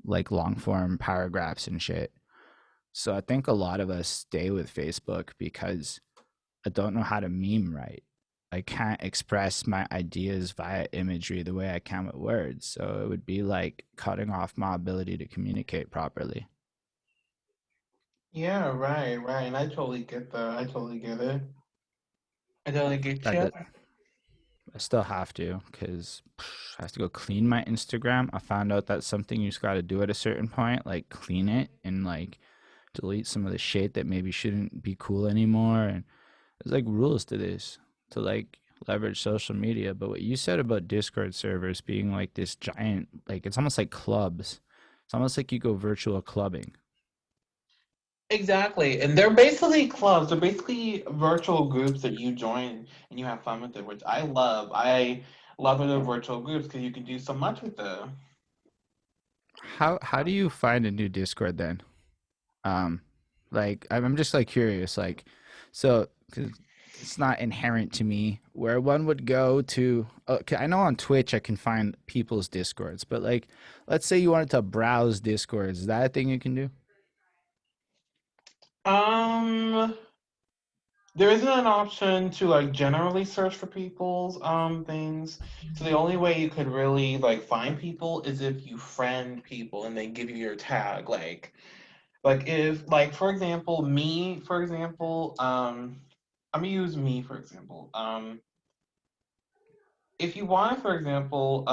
[SPEAKER 2] like long form paragraphs and shit. So I think a lot of us stay with Facebook because I don't know how to meme right. I can't express my ideas via imagery the way I can with words. So it would be like cutting off my ability to communicate properly.
[SPEAKER 1] Yeah, right, right. And I totally get that. I totally get it. I totally get
[SPEAKER 2] That,
[SPEAKER 1] you.
[SPEAKER 2] that I still have to because I have to go clean my Instagram. I found out that's something you just got to do at a certain point, like clean it and like delete some of the shit that maybe shouldn't be cool anymore. And there's like rules to this to like leverage social media. But what you said about Discord servers being like this giant, like it's almost like clubs. It's almost like you go virtual clubbing.
[SPEAKER 1] Exactly. And they're basically clubs. They're basically virtual groups that you join and you have fun with it, which I love. I love the virtual groups because you can do so much with them.
[SPEAKER 2] How do you find a new Discord then? Um, Like I'm just like curious, like so 'cause it's not inherent to me where one would go to. Okay, I know on Twitch I can find people's discords, but like, let's say you wanted to browse discords, is that a thing you can do?
[SPEAKER 1] Um, there isn't an option to like generally search for people's things. So the only way you could really like find people is if you friend people and they give you your tag. Like if like for example, me, for example, I'm gonna use me for example. If you want, for example,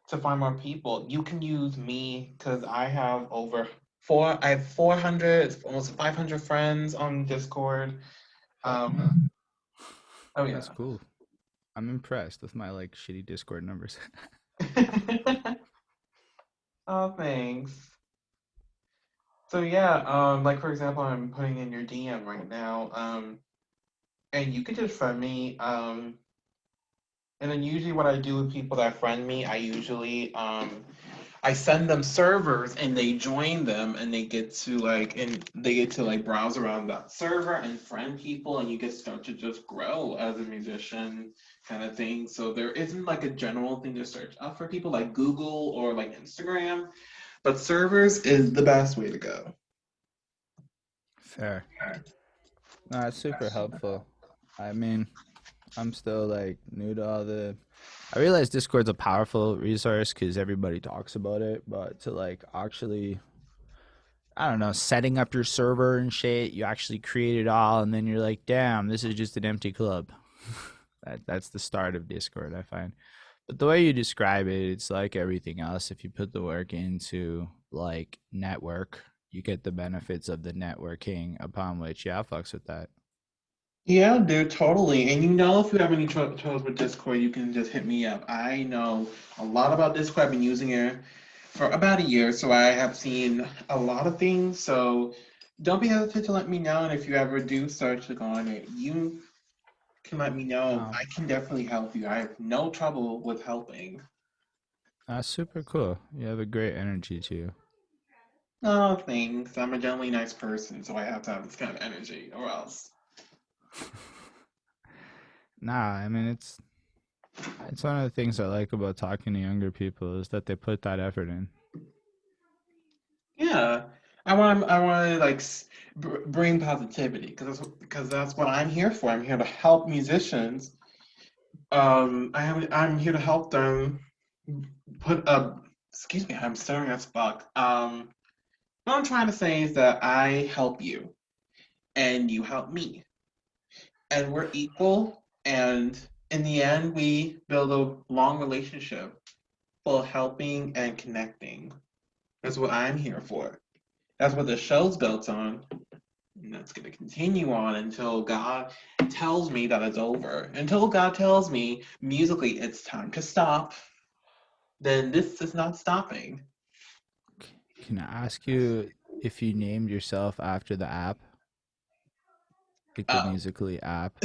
[SPEAKER 1] to find more people, you can use me because I have 400, almost 500 friends on Discord. Um, oh
[SPEAKER 2] That's
[SPEAKER 1] yeah.
[SPEAKER 2] cool. I'm impressed with my like shitty Discord numbers.
[SPEAKER 1] Oh, thanks. So yeah, like for example, I'm putting in your DM right now, and you could just friend me, and then usually what I do with people that friend me, I send them servers and they join them and they get to like browse around that server and friend people and you get start to just grow as a musician kind of thing. So there isn't like a general thing to search up for people like Google or like Instagram, but servers is the best way to go.
[SPEAKER 2] Fair. No, it's super helpful. I mean, I'm still like new to all the. I realize Discord's a powerful resource because everybody talks about it, but to like actually, I don't know, setting up your server and shit, you actually create it all, and then you're like, damn, this is just an empty club. That's the start of Discord, I find. But the way you describe it, it's like everything else. If you put the work into like network, you get the benefits of the networking upon which, yeah, fucks with that.
[SPEAKER 1] Yeah, dude, totally. And you know, if you have any troubles with Discord, you can just hit me up. I know a lot about Discord. I've been using it for about a year, so I have seen a lot of things. So don't be hesitant to let me know. And if you ever do start to go on it, you can let me know.
[SPEAKER 2] No,
[SPEAKER 1] I can definitely help you. I have no trouble with helping.
[SPEAKER 2] that's super cool. You have a great energy to you.
[SPEAKER 1] Oh, thanks. I'm a generally nice person, so I have to have this kind of energy, or else.
[SPEAKER 2] Nah, I mean it's one of the things I like about talking to younger people is that they put that effort in.
[SPEAKER 1] Yeah, I want to like bring positivity because that's what I'm here for. I'm here to help musicians. I'm here to help them put a. Excuse me, I'm staring as fuck. What I'm trying to say is that I help you and you help me, and we're equal. And in the end, we build a long relationship full of helping and connecting. That's what I'm here for. That's what the show's built on. And that's going to continue on until God tells me that it's over. Until God tells me musically it's time to stop, then this is not stopping.
[SPEAKER 2] Can I ask you if you named yourself after the app, like the
[SPEAKER 1] Oh,
[SPEAKER 2] Musically app?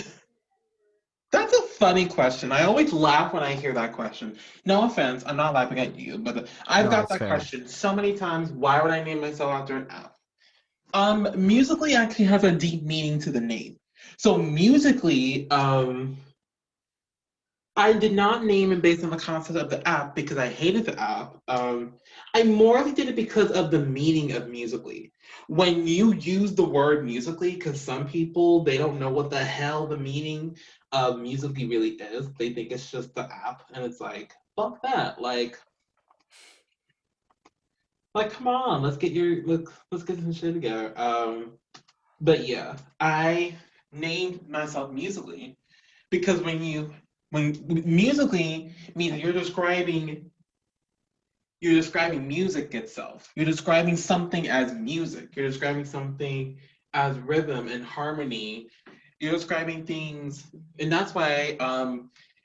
[SPEAKER 1] that's a funny question. I always laugh when I hear that question. No offense, I'm not laughing at you, but I've
[SPEAKER 2] No,
[SPEAKER 1] got
[SPEAKER 2] it's
[SPEAKER 1] that
[SPEAKER 2] fair.
[SPEAKER 1] question so many times. Why would I name myself after an app? Musically actually has a deep meaning to the name. So musically, I did not name it based on the concept of the app because I hated the app. I morely did it because of the meaning of musically. When you use the word musically, because some people they don't know what the hell the meaning of musically really is. They think it's just the app, and it's like fuck that. Like come on, let's get some shit together. But yeah, I named myself musically because when musically means you're describing music itself. You're describing something as music. You're describing something as rhythm and harmony. You're describing things, and that's why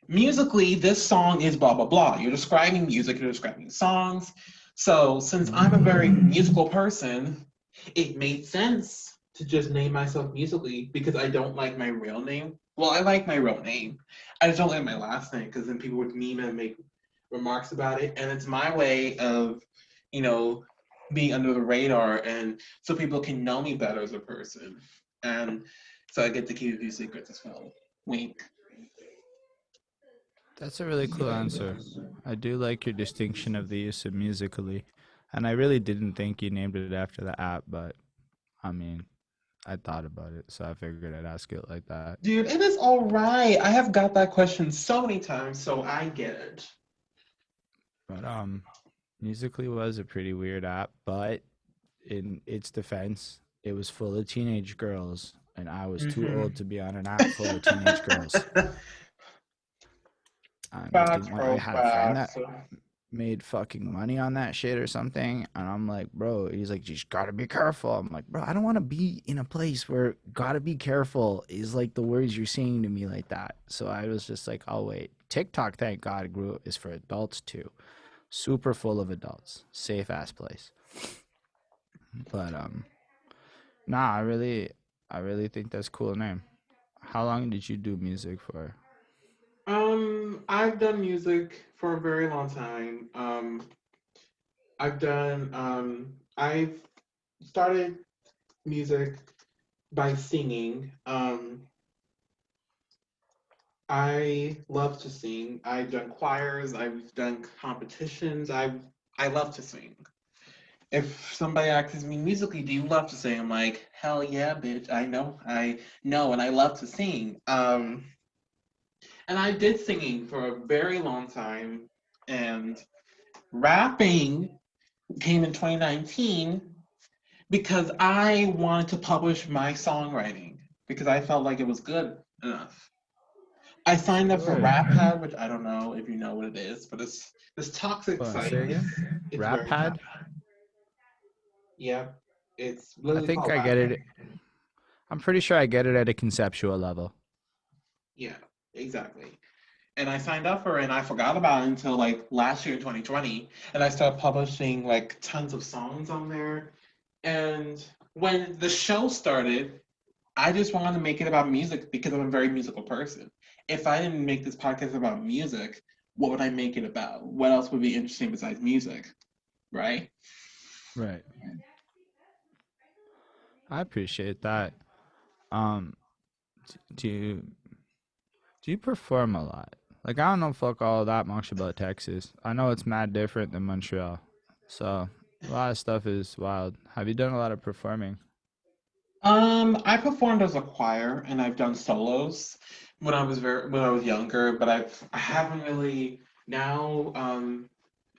[SPEAKER 1] musically this song is blah blah blah. You're describing music. You're describing songs. So since I'm a very musical person, it made sense to just name myself musically because I don't like my real name. Well, I like my real name. I just don't like my last name because then people would meme and make remarks about it. And it's my way of, you know, being under the radar, and so people can know me better as a person. And so I get to keep a few secrets as well. Wink.
[SPEAKER 2] That's a really cool answer. I do like your distinction of the use of musically. And I really didn't think you named it after the app, but I mean, I thought about it, so I figured I'd ask it like that.
[SPEAKER 1] Dude, it is all right. I have got that question so many times, so I get it.
[SPEAKER 2] But musically was a pretty weird app, but in its defense, it was full of teenage girls, and I was too
[SPEAKER 1] Mm-hmm.
[SPEAKER 2] old to be on an app full of teenage girls. And I
[SPEAKER 1] Facts,
[SPEAKER 2] didn't want. I
[SPEAKER 1] bro,
[SPEAKER 2] had a friend that
[SPEAKER 1] facts.
[SPEAKER 2] made fucking money on that shit or something, and I'm like, bro. He's like, you just gotta be careful. I'm like, bro, I don't want to be in a place where gotta be careful is like the words you're saying to me like that. So I was just like, oh wait, TikTok, thank God, grew is for adults too. Super full of adults, safe ass place. But nah, I really think that's a cool name. How long did you do music for?
[SPEAKER 1] I've done music for a very long time. I've started music by singing. I love to sing. I've done choirs, I've done competitions. I love to sing. If somebody asks me musically, do you love to sing? I'm like, hell yeah, bitch. I know, and I love to sing. And I did singing for a very long time, and rapping came in 2019 because I wanted to publish my songwriting because I felt like it was good enough. I signed up for
[SPEAKER 2] Sure.
[SPEAKER 1] Rap Pad, which I don't know if you know what it is, but it's this toxic
[SPEAKER 2] Hold on,
[SPEAKER 1] site.
[SPEAKER 2] say again.
[SPEAKER 1] It's
[SPEAKER 2] Rap
[SPEAKER 1] very tough.
[SPEAKER 2] pad.
[SPEAKER 1] Yeah, it's
[SPEAKER 2] I
[SPEAKER 1] literally
[SPEAKER 2] think
[SPEAKER 1] called
[SPEAKER 2] I
[SPEAKER 1] Rap
[SPEAKER 2] get
[SPEAKER 1] Pad.
[SPEAKER 2] it. I'm pretty sure I get it at a conceptual level.
[SPEAKER 1] Yeah, exactly. And I signed up for it and I forgot about it until like last year in 2020. And I started publishing like tons of songs on there. And when the show started, I just wanted to make it about music because I'm a very musical person. If I didn't make this podcast about music, what would I make it about? What else would be interesting besides music? Right?
[SPEAKER 2] Right. I appreciate that. Um, do you perform a lot? Like I don't know fuck all that much about Texas. I know it's mad different than Montreal, so a lot of stuff is wild. Have you done a lot of performing?
[SPEAKER 1] I performed as a choir and I've done solos when I was younger, but I haven't really now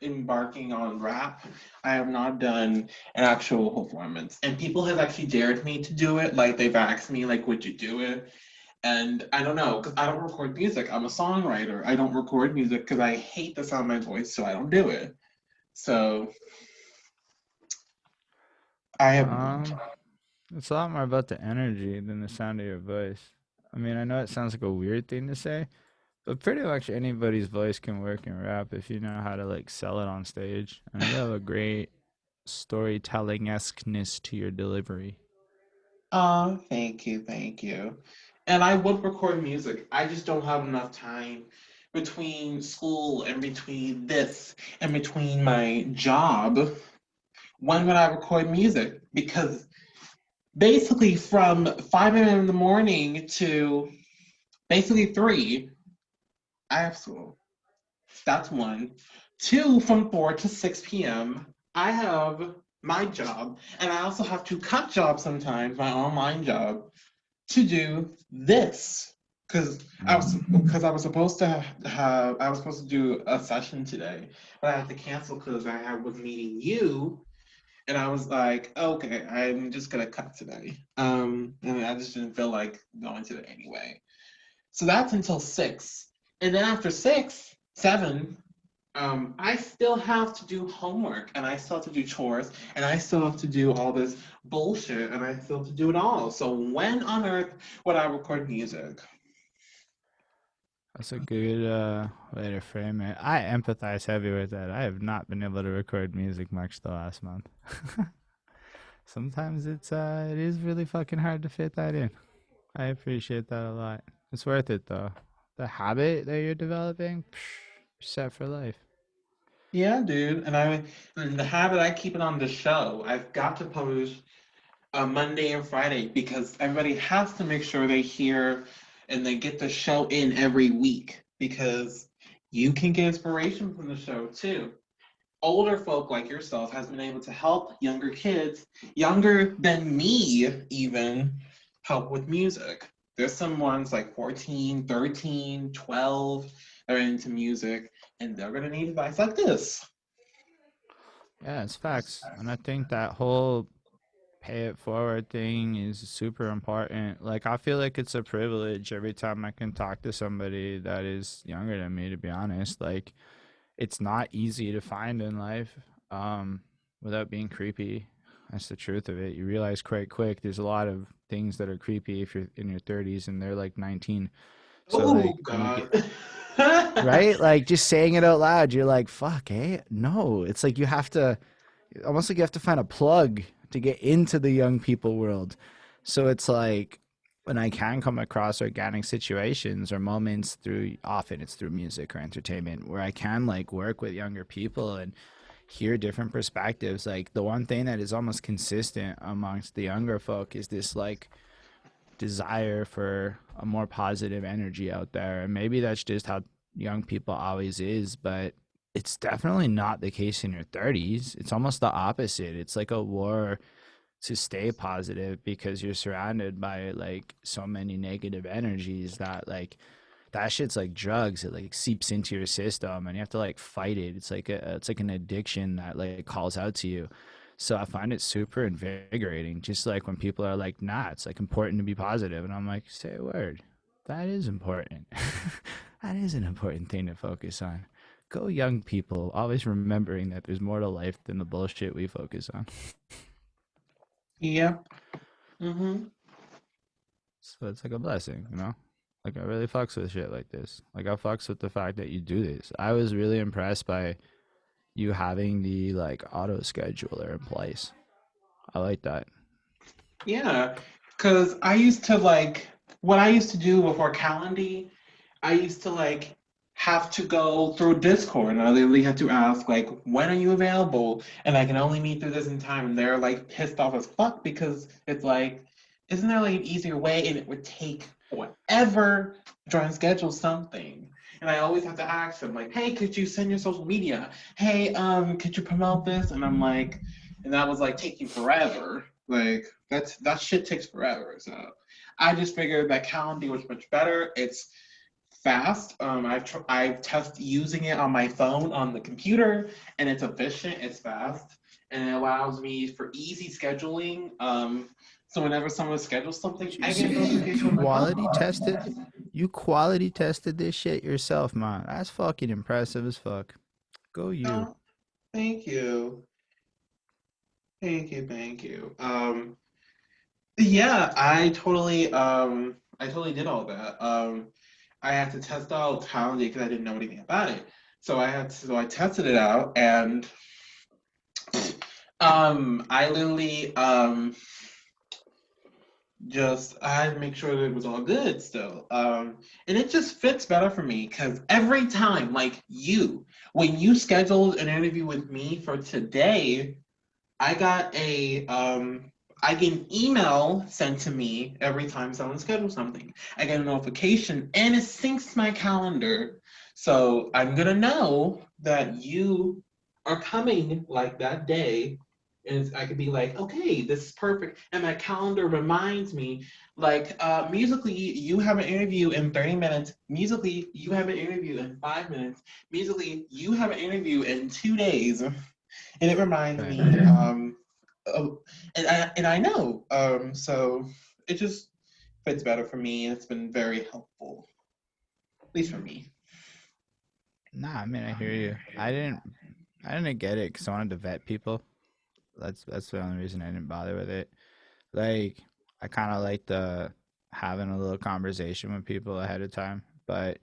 [SPEAKER 1] embarking on rap. I have not done an actual performance. And people have actually dared me to do it. Like they've asked me like would you do it? And I don't know, because I don't record music. I'm a songwriter. I don't record music because I hate the sound of my voice, so I don't do it. So I have
[SPEAKER 2] Um, it's a lot more about the energy than the sound of your voice. I mean, I know it sounds like a weird thing to say, but pretty much anybody's voice can work in rap if you know how to like sell it on stage, and you have a great storytelling esqueness to your delivery.
[SPEAKER 1] thank you, thank you. And I would record music. I just don't have enough time between school and between this and between my job. When would I record music? Because basically from 5 a.m. in the morning to basically 3, I have school. That's one. Two, from 4 to 6 p.m., I have my job. And I also have to cut jobs sometimes, my online job, to do this because I was supposed to have I was supposed to do a session today, but I had to cancel because was meeting you, and I was like, okay, I'm just gonna cut today. And I just didn't feel like going today anyway. So that's until 6, and then after 6, 7. I still have to do homework and I still have to do chores and I still have to do all this bullshit and I still have to do it all. So when on earth would I record music?
[SPEAKER 2] That's a good way to frame it. I empathize heavy with that. I have not been able to record music much the last month. Sometimes it is really fucking hard to fit that in. I appreciate that a lot. It's worth it though. The habit that you're developing, you're set for life.
[SPEAKER 1] Yeah, dude. And the habit I keep it on the show, I've got to post Monday and Friday because everybody has to make sure they hear and they get the show in every week because you can get inspiration from the show too. Older folk like yourself has been able to help younger kids, younger than me even, help with music. There's some ones like 14, 13, 12 that are into music, and they're going to need advice like this.
[SPEAKER 2] Yeah, it's facts. And I think that whole pay it forward thing is super important. Like, I feel like it's a privilege every time I can talk to somebody that is younger than me, to be honest. Like, it's not easy to find in life, um, without being creepy. That's the truth of it. You realize quite quick there's a lot of things that are creepy if you're in your 30s and they're like 19. So,
[SPEAKER 1] Oh,
[SPEAKER 2] like, when you get
[SPEAKER 1] God.
[SPEAKER 2] right, like just saying it out loud, you're like, fuck, eh? No, it's like you have to, almost like you have to find a plug to get into the young people world. So it's like when I can come across organic situations or moments through, often it's through music or entertainment, where I can like work with younger people and hear different perspectives. Like the one thing that is almost consistent amongst the younger folk is this like desire for a more positive energy out there. And maybe that's just how young people always is, but it's definitely not the case in your 30s. It's almost the opposite. It's like a war to stay positive because you're surrounded by like so many negative energies that like that shit's like drugs. It like seeps into your system and you have to like fight it. It's like an addiction that like calls out to you. So I find it super invigorating. Just like when people are like, nah, it's like important to be positive. And I'm like, say a word. That is important. That is an important thing to focus on. Go young people, always remembering that there's more to life than the bullshit we focus on.
[SPEAKER 1] Yep. Mm-hmm.
[SPEAKER 2] So it's like a blessing, you know? Like I really fucks with shit like this. Like I fucks with the fact that you do this. I was really impressed by you having the like auto scheduler in place. I like that.
[SPEAKER 1] Yeah. Because I used to like, what I used to do before Calendly, I used to like have to go through Discord and I literally had to ask like, when are you available? And I can only meet through this in time. And they're like pissed off as fuck because it's like, isn't there like an easier way? And it would take forever to try and schedule something. And I always have to ask them like, hey, could you send your social media? Hey, could you promote this? And I'm like, and that was like taking forever. Like that shit takes forever. So I just figured that Calendly was much better. It's fast. I've tested using it on my phone on the computer, and it's efficient. It's fast, and it allows me for easy scheduling. So whenever someone schedules something, I get a
[SPEAKER 2] So you
[SPEAKER 1] notification on my
[SPEAKER 2] quality
[SPEAKER 1] phone.
[SPEAKER 2] tested? You quality tested this shit yourself, man. That's fucking impressive as fuck. Go you.
[SPEAKER 1] Oh, thank you, thank you, thank you. Yeah, I totally did all that. I had to test out Calendly because I didn't know anything about it. So I tested it out, and I literally just I had to make sure that it was all good still. And it just fits better for me because every time, like you, when you scheduled an interview with me for today, I got I get an email sent to me every time someone schedules something. I get a notification and it syncs my calendar. So I'm gonna know that you are coming like that day. And I could be like, okay, this is perfect. And my calendar reminds me, like, musically, you have an interview in 30 minutes. Musically, you have an interview in 5 minutes. Musically, you have an interview in 2 days, and it reminds
[SPEAKER 2] Right.
[SPEAKER 1] me oh, and I know so it just fits better for me and it's been very helpful, at least for me.
[SPEAKER 2] Nah, I mean I hear you. I didn't get it because I wanted to vet people. That's the only reason I didn't bother with it. Like I kind of like the having a little conversation with people ahead of time, but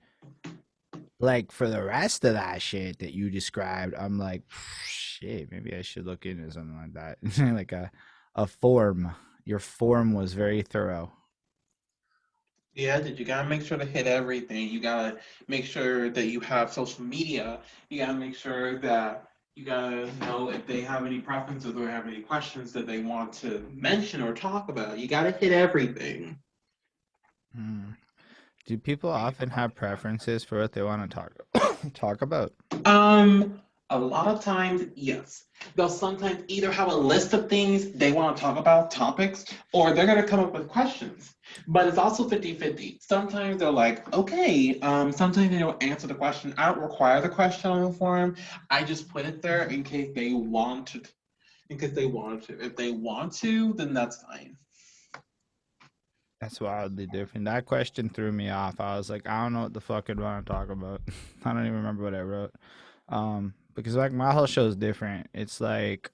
[SPEAKER 2] like for the rest of that shit that you described, I'm like, shit, maybe I should look into something like that. Like a form. Your form was very thorough.
[SPEAKER 1] Yeah, dude, you gotta make sure to hit everything. You gotta make sure that you have social media. You gotta make sure that you gotta know if they have any preferences or have any questions that they want to mention or talk about. You gotta hit everything.
[SPEAKER 2] Hmm. Do people often have preferences for what they want to talk about?
[SPEAKER 1] A lot of times, yes. They'll sometimes either have a list of things they want to talk about, topics, or they're going to come up with questions. But it's also 50-50. Sometimes they're like, okay, sometimes they don't answer the question. I don't require the question on the form. I just put it there in case they want to, in case they want to. If they want to, then that's fine.
[SPEAKER 2] That's wildly different. That question threw me off. I was like, I don't know what the fuck I'd want to talk about. I don't even remember what I wrote. Because like my whole show is different. It's like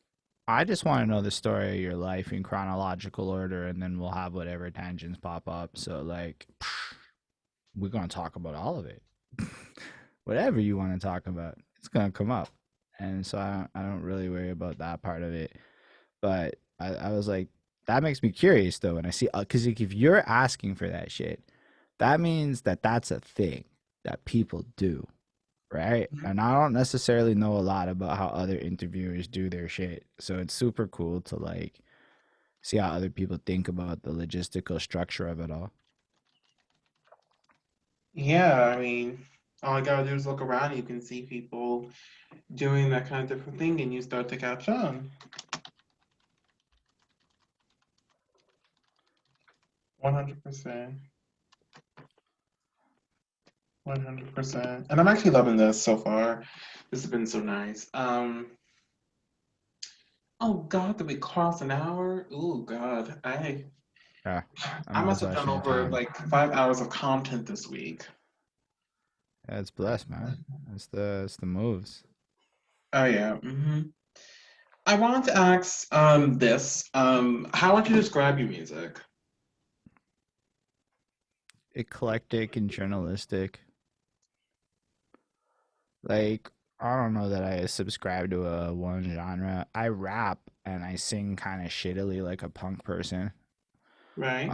[SPEAKER 2] I just want to know the story of your life in chronological order, and then we'll have whatever tangents pop up. So like, we're gonna talk about all of it. Whatever you want to talk about, it's gonna come up. And so I don't really worry about that part of it. But I was like, that makes me curious though. And I see, because like, if you're asking for that shit, that means that that's a thing that people do, right? And I don't necessarily know a lot about how other interviewers do their shit. So it's super cool to like see how other people think about the logistical structure of it all.
[SPEAKER 1] Yeah, I mean, all I gotta do is look around. You can see people doing that kind of different thing, and you start to catch on. 100%. 100%. And I'm actually loving this so far. This has been so nice. Oh God, did we cross an hour? Oh God,
[SPEAKER 2] Yeah, I'm
[SPEAKER 1] I must
[SPEAKER 2] always
[SPEAKER 1] have done
[SPEAKER 2] watching the
[SPEAKER 1] over
[SPEAKER 2] time.
[SPEAKER 1] like 5 hours of content this week.
[SPEAKER 2] Yeah, it's blessed, man. It's the moves.
[SPEAKER 1] Oh yeah. I wanted to ask this. How would you describe your music?
[SPEAKER 2] Eclectic and journalistic. Like, I don't know that I subscribe to a one genre. I rap and I sing kind of shittily like a punk person.
[SPEAKER 1] Right?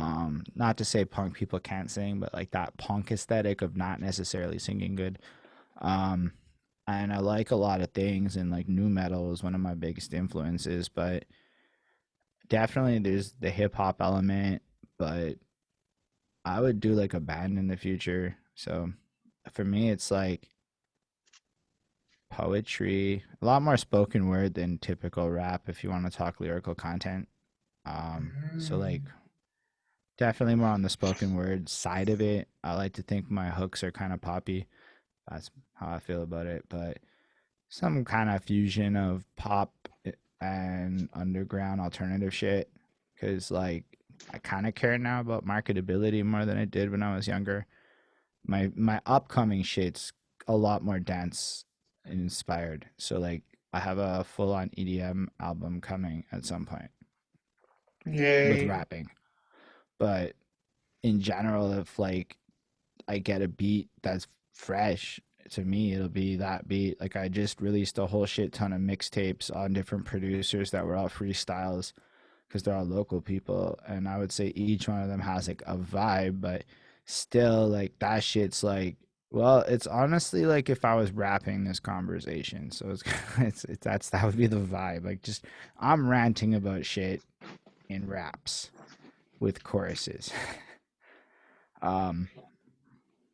[SPEAKER 2] Not to say punk people can't sing, but like that punk aesthetic of not necessarily singing good. Um, and I like a lot of things, and like new metal is one of my biggest influences, but definitely there's the hip hop element, but I would do like a band in the future. So for me, it's like poetry, a lot more spoken word than typical rap if you want to talk lyrical content. So like
[SPEAKER 1] Mm.
[SPEAKER 2] definitely more on the spoken word side of it. I like to think my hooks are kind of poppy. That's how I feel about it, but some kind of fusion of pop and underground alternative shit cuz like I kind of care now about marketability more than I did when I was younger. My upcoming shit's a lot more dance inspired. So like I have a full on EDM album coming at some point with
[SPEAKER 1] Yay.
[SPEAKER 2] rapping. But in general, if like I get a beat that's fresh, to me it'll be that beat. Like I just released a whole shit ton of mixtapes on different producers that were all freestyles because they're all local people, and I would say each one of them has like a vibe, but still like that shit's like, well, it's honestly like if I was rapping this conversation. So it's it's that would be the vibe. Like just I'm ranting about shit in raps with choruses. um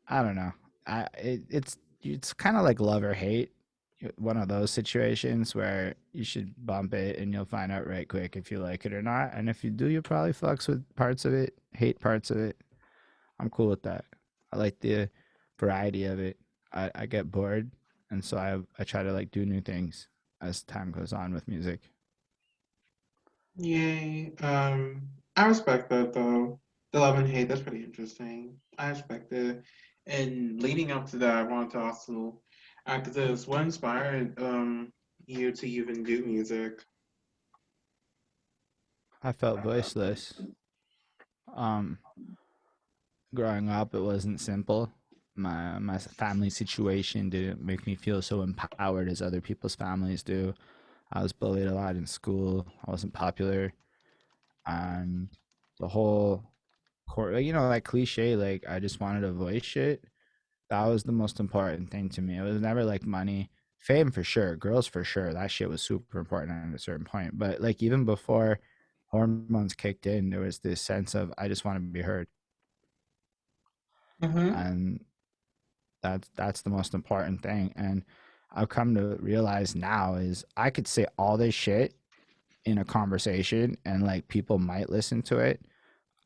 [SPEAKER 2] I don't know. It's kind of like love or hate. One of those situations where you should bump it and you'll find out right quick if you like it or not. And if you do, you'll probably fucks with parts of it, hate parts of it. I'm cool with that. I like the variety of it. I get bored, and so I try to like do new things as time goes on with music.
[SPEAKER 1] Yay. I respect that though. The love and hate, that's pretty interesting. I respect it. And leading up to that, I wanted to also ask this. What inspired you to even do music?
[SPEAKER 2] I felt voiceless. Um, Growing up, it wasn't simple. My family situation didn't make me feel so empowered as other people's families do. I was bullied a lot in school. I wasn't popular, and the whole you know, that cliche, like I just wanted to voice shit. That was the most important thing to me. It was never like money, fame for sure, girls for sure. That shit was super important at a certain point. But like even before hormones kicked in, there was this sense of I just want to be heard,
[SPEAKER 1] Mm-hmm.
[SPEAKER 2] and that's the most important thing. And I've come to realize now is I could say all this shit in a conversation, and like people might listen to it.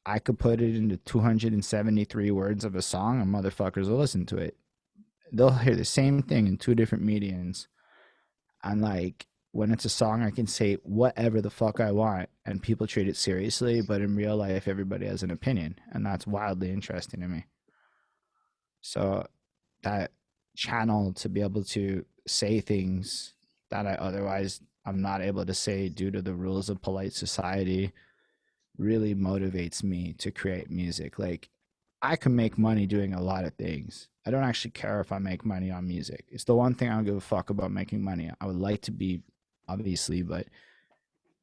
[SPEAKER 2] I could put it into 273 words of a song, and motherfuckers will listen to it. They'll hear the same thing in two different mediums. And like when it's a song, I can say whatever the fuck I want, and people treat it seriously. But in real life, everybody has an opinion, and that's wildly interesting to me. So that channel to be able to say things that I otherwise I'm not able to say due to the rules of polite society really motivates me to create music. Like I can make money doing a lot of things. I don't actually care if I make money on music. It's the one thing I don't give a fuck about making money. I would like to be, obviously, but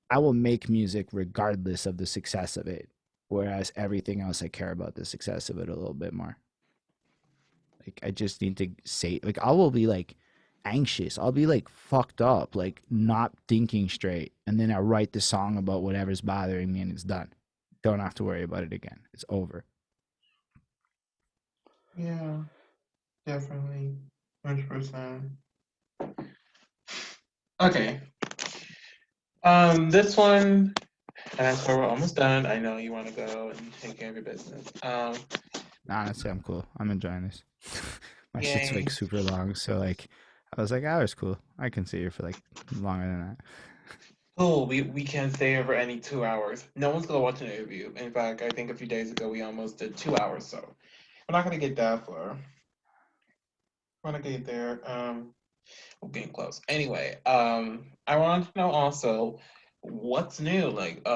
[SPEAKER 2] I will make music regardless of the success of it. Whereas everything else, I care about the success of it a little bit more. Like I just need to say, like I will be like anxious. I'll be like fucked up, like not thinking straight, and then I write the song about whatever's bothering me, and it's done. Don't have to worry about it again. It's over.
[SPEAKER 1] Yeah, definitely. 100%. Okay. This one, and that's where we're almost done. I know you want to go and take care of your business.
[SPEAKER 2] Honestly, I'm cool. I'm enjoying this. My shit's
[SPEAKER 1] Yay.
[SPEAKER 2] like super long, so like I was like, oh, it's cool. I can sit here for like longer than that.
[SPEAKER 1] Cool. We can't stay here for any 2 hours. No one's gonna watch an interview. In fact, I think a few days ago we almost did 2 hours, so we're not gonna get that far. We're not gonna get there. We're getting close. Anyway, I wanted to know also what's new, like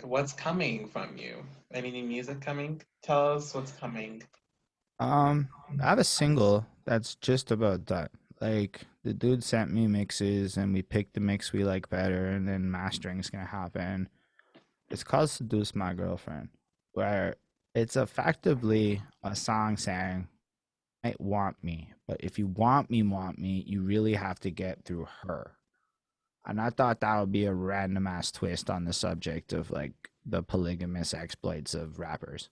[SPEAKER 1] what's coming from you. Any new music coming? Tell us what's coming.
[SPEAKER 2] Um, I have a single that's just about done. Like the dude sent me mixes, and we picked the mix we like better, and then mastering is gonna happen. It's called "Seduce My Girlfriend," where it's effectively a song saying, "I want me, but if you want me, you really have to get through her." And I thought that would be a random ass twist on the subject of like the polygamous exploits of rappers.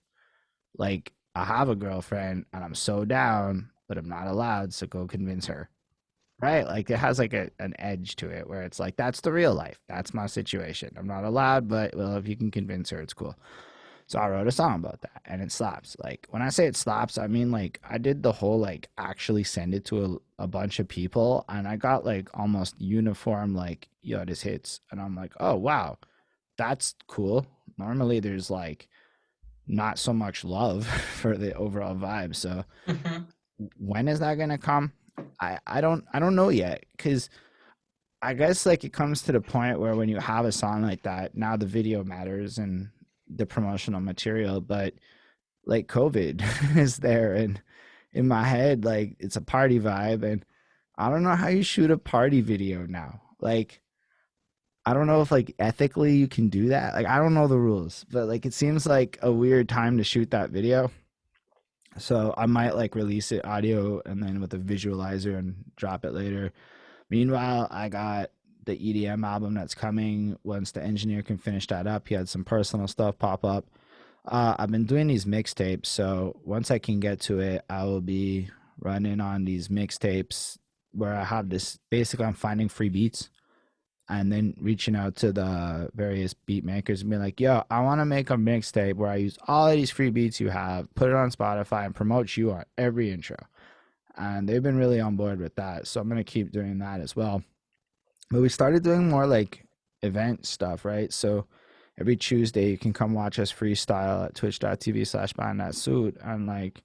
[SPEAKER 2] Like, I have a girlfriend and I'm so down, but I'm not allowed, so go convince her. Right? Like, it has like an edge to it where it's like, that's the real life. That's my situation. I'm not allowed, but well, if you can convince her, it's cool. So I wrote a song about that and it slaps. Like when I say it slaps, I mean like I did the whole like actually send it to a bunch of people and I got like almost uniform like, yo, this hits. And I'm like, oh wow, that's cool. Normally there's like not so much love for the overall vibe. So
[SPEAKER 1] Hmm.
[SPEAKER 2] when is that gonna come? I don't know yet. Cause I guess like it comes to the point where when you have a song like that, now the video matters and the promotional material, but like COVID is there and in my head like it's a party vibe and I don't know how you shoot a party video now. Like I don't know if like ethically you can do that. Like I don't know the rules, but like it seems like a weird time to shoot that video. So I might like release it audio and then with a visualizer and drop it later. Meanwhile, I got the EDM album that's coming once the engineer can finish that up. He had some personal stuff pop up. I've been doing these mixtapes, so once I can get to it, I will be running on these mixtapes where I have this. Basically, I'm finding free beats and then reaching out to the various beat makers and be like, "Yo, I want to make a mixtape where I use all of these free beats you have, put it on Spotify, and promote you on every intro." And they've been really on board with that, so I'm gonna keep doing that as well. But we started doing more like event stuff, right? So every Tuesday you can come watch us freestyle at twitch.tv/behind that suit. And like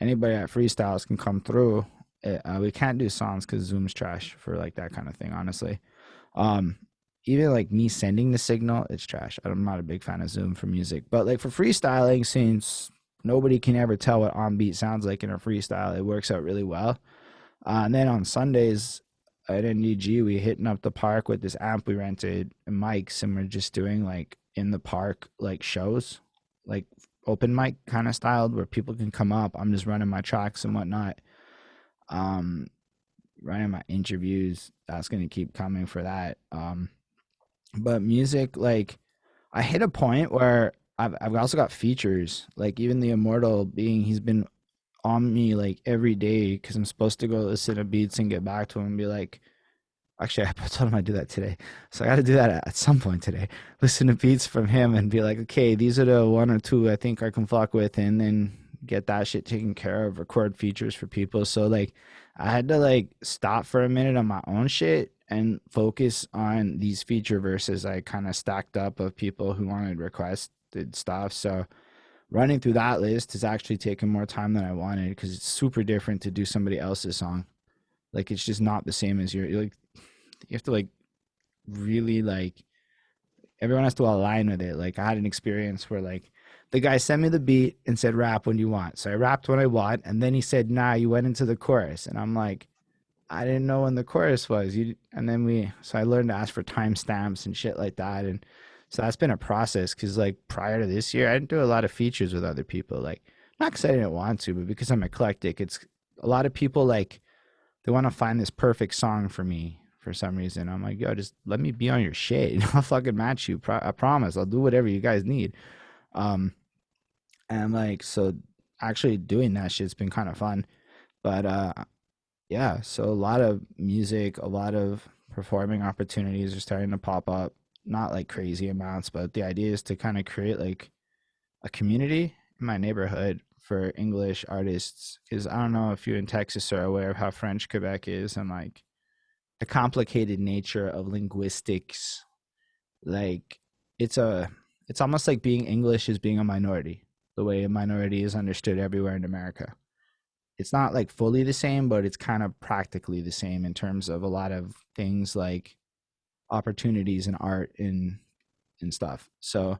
[SPEAKER 2] anybody at freestyles can come through. We can't do songs because Zoom's trash for like that kind of thing, honestly. Um, Even like me sending the signal, it's trash. I'm not a big fan of Zoom for music. But like for freestyling, since nobody can ever tell what on beat sounds like in a freestyle, it works out really well. And then on Sundays at NDG, we hitting up the park with this amp we rented and mics, and we're just doing like in the park like shows. like open mic kind of styled where people can come up. I'm just running my tracks and whatnot. Um, Running my interviews. That's gonna keep coming for that. But music, like I hit a point where I've also got features. Like even the immortal being, he's been on me like every day because I'm supposed to go listen to beats and get back to him and be like, actually, I told him I'd do that today. So I got to do that at some point today. Listen to beats from him and be like, okay, these are the one or two I think I can fuck with, and then get that shit taken care of, record features for people. So, like, I had to, like, stop for a minute on my own shit and focus on these feature verses I kind of stacked up of people who wanted requested stuff. So, running through that list has actually taken more time than I wanted because it's super different to do somebody else's song. Like, it's just not the same as your, like, you have to like really like everyone has to align with it. Like I had an experience where like the guy sent me the beat and said rap when you want. So I rapped when I want, and then he said, "Nah, you went into the chorus." And I'm like, I didn't know when the chorus was. You and then we so I learned to ask for timestamps and shit like that. And so that's been a process because like prior to this year, I didn't do a lot of features with other people. Like not because I didn't want to, but because I'm eclectic. It's a lot of people like they want to find this perfect song for me for some reason. I'm like, yo, just let me be on your shit. I'll fucking match you. I promise. I'll do whatever you guys need. Um, and like, so actually doing that shit's been kind of fun. But yeah, so a lot of music, a lot of performing opportunities are starting to pop up. Not like crazy amounts, but the idea is to kind of create like a community in my neighborhood for English artists. Because I don't know if you in Texas are aware of how French Quebec is and like the complicated nature of linguistics. Like it's a it's almost like being English is being a minority, the way a minority is understood everywhere in America. It's not like fully the same, but it's kind of practically the same in terms of a lot of things like opportunities in art and stuff. So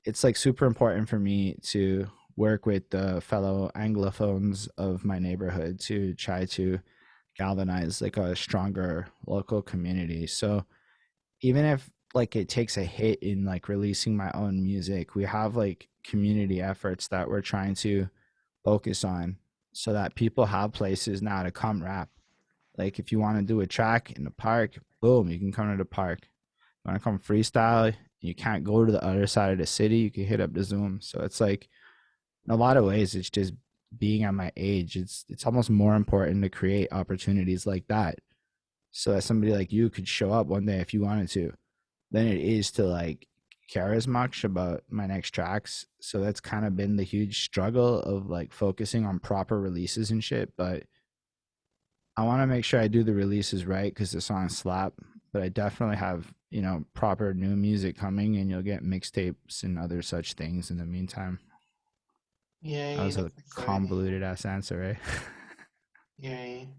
[SPEAKER 2] it's like super important for me to work with the fellow anglophones of my neighborhood to try to galvanize like a stronger local community. So even if like it takes a hit in like releasing my own music, we have like community efforts that we're trying to focus on so that people have places now to come rap. Like if you want to do a track in the park, boom, you can come to the park. You want to come freestyle, you can't go to the other side of the city, you can hit up the Zoom. So it's like in a lot of ways it's just being at my age. It's almost more important to create opportunities like that so that somebody like you could show up one day if you wanted to than it is to like care as much about my next tracks. So that's kind of been the huge struggle of like focusing on proper releases and shit. But I want to make sure I do the releases right because the songs slap. But I definitely have, you know, proper new music coming and you'll get mixtapes and other such things in the meantime. That
[SPEAKER 1] Yay,
[SPEAKER 2] was a
[SPEAKER 1] that's exciting.
[SPEAKER 2] convoluted ass answer, right?
[SPEAKER 1] Yay.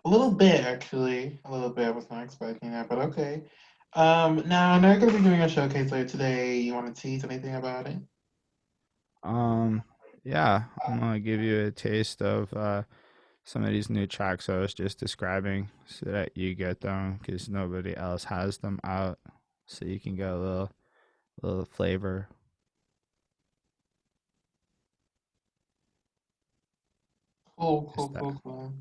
[SPEAKER 1] A little bit, actually. A little bit. I was not expecting that, but okay. Now I know you're gonna be doing a showcase later today. You want to tease anything about it?
[SPEAKER 2] um, yeah, I'm gonna give you a taste of some of these new tracks I was just describing so that you get them because nobody else has them out. So you can get a little flavor.
[SPEAKER 1] Cool,
[SPEAKER 2] Is
[SPEAKER 1] cool,
[SPEAKER 2] that
[SPEAKER 1] cool, cool.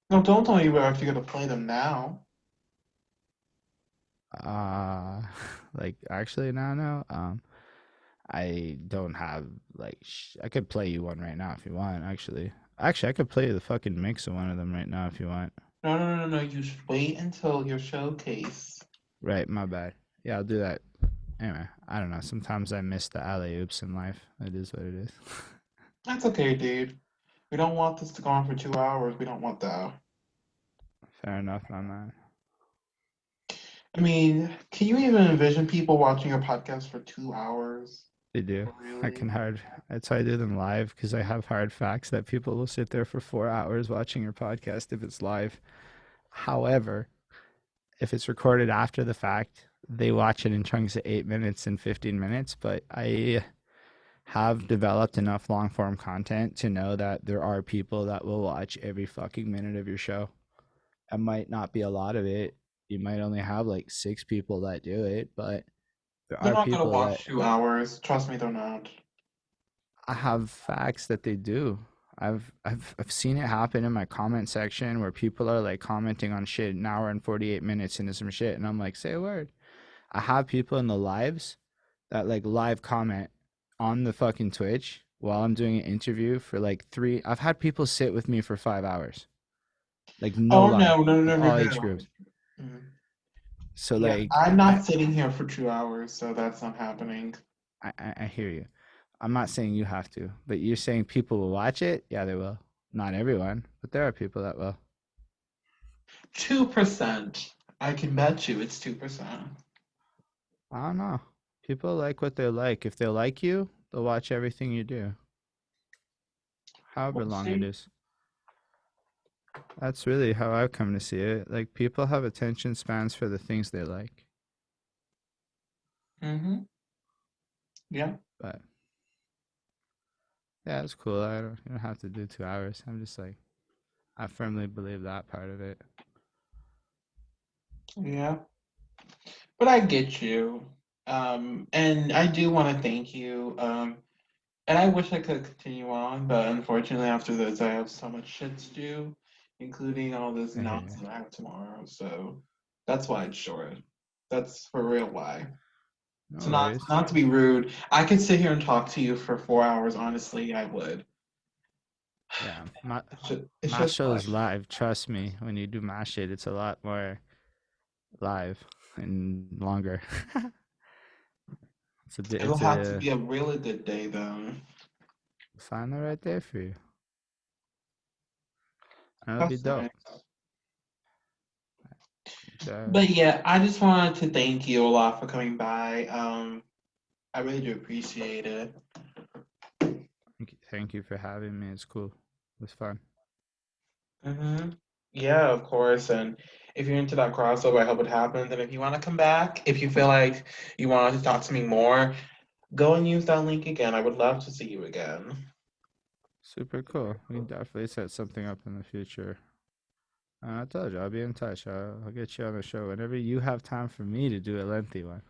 [SPEAKER 1] No, don't tell me we're actually gonna play them now.
[SPEAKER 2] uh like actually no. I don't have like I could play you one right now if you want actually I could play you the fucking mix of one of them right now if you want.
[SPEAKER 1] No, no, no, no, no. You should wait until your showcase.
[SPEAKER 2] Right, my bad. Yeah, I'll do that. Anyway, I don't know, sometimes I miss the alley oops in life. It is what it is.
[SPEAKER 1] That's okay, dude. We don't want this to go on for 2 hours. We don't want that.
[SPEAKER 2] Fair enough, my man.
[SPEAKER 1] I mean, can you even envision people watching a podcast for 2 hours?
[SPEAKER 2] They do. I
[SPEAKER 1] Really?
[SPEAKER 2] can hard. That's why I do them live because I have hard facts that people will sit there for 4 hours watching your podcast if it's live. However, if it's recorded after the fact, they watch it in chunks of 8 minutes and 15 minutes. But I have developed enough long form content to know that there are people that will watch every fucking minute of your show. It might not be a lot of it. You might only have like 6 people that do it, but There
[SPEAKER 1] They're
[SPEAKER 2] are
[SPEAKER 1] not gonna
[SPEAKER 2] people that
[SPEAKER 1] watch 2 hours. Trust me, they're not.
[SPEAKER 2] I have facts that they do. I've seen it happen in my comment section where people are like commenting on shit an hour and 48 minutes into some shit, and I'm like, say a word. I have people in the lives that like live comment on the fucking Twitch while I'm doing an interview for like three. I've had people sit with me for 5 hours, like no
[SPEAKER 1] Oh
[SPEAKER 2] lie,
[SPEAKER 1] no, no, no, no,
[SPEAKER 2] all age
[SPEAKER 1] no.
[SPEAKER 2] groups.
[SPEAKER 1] Mhm.
[SPEAKER 2] So
[SPEAKER 1] Yeah,
[SPEAKER 2] like
[SPEAKER 1] I'm not sitting here for 2 hours, so that's not happening.
[SPEAKER 2] I hear you. I'm not saying you have to, but you're saying people will watch it. Yeah, they will. Not everyone, but there are people that will.
[SPEAKER 1] 2%. I can bet you it's 2%.
[SPEAKER 2] I don't know. People like what they like. If they like you, they'll watch everything you do, however
[SPEAKER 1] We'll
[SPEAKER 2] long it
[SPEAKER 1] see.
[SPEAKER 2] is. That's really how I've come to see it. Like people have attention spans for the things they like.
[SPEAKER 1] Mm-hmm. Yeah.
[SPEAKER 2] But yeah, it's cool. You don't have to do 2 hours. I'm just like I firmly believe that part of it.
[SPEAKER 1] Yeah. But I get you. And I do want to thank you. And I wish I could continue on, but unfortunately, after this, I have so much shit to do, including all this
[SPEAKER 2] I hear you.
[SPEAKER 1] nonsense I have tomorrow. So that's why it's short. That's for real why.
[SPEAKER 2] No
[SPEAKER 1] So not
[SPEAKER 2] worries.
[SPEAKER 1] not to be rude, I could sit here and talk to you for 4 hours. Honestly, I would.
[SPEAKER 2] Yeah,
[SPEAKER 1] It's
[SPEAKER 2] my
[SPEAKER 1] just
[SPEAKER 2] show is
[SPEAKER 1] life.
[SPEAKER 2] live. Trust me. When you do my shit, it's a lot more live and longer. It's a bit.
[SPEAKER 1] It'll
[SPEAKER 2] It's
[SPEAKER 1] have to
[SPEAKER 2] a
[SPEAKER 1] be a really good day, though.
[SPEAKER 2] find the right there for you. And it'll be
[SPEAKER 1] That's
[SPEAKER 2] dope.
[SPEAKER 1] nice.
[SPEAKER 2] Uh,
[SPEAKER 1] But yeah, I just wanted to thank you a lot for coming by. I really do appreciate it.
[SPEAKER 2] thank you for having me. It's cool. It was fun.
[SPEAKER 1] Hmm. Yeah, of course. And if you're into that crossover, I hope it happens. And if you want to come back, if you feel like you want to talk to me more, go and use that link again. I would love to see you again.
[SPEAKER 2] Super cool. We can definitely set something up in the future. I told you I'll be in touch. I'll get you on the show whenever you have time for me to do a lengthy one.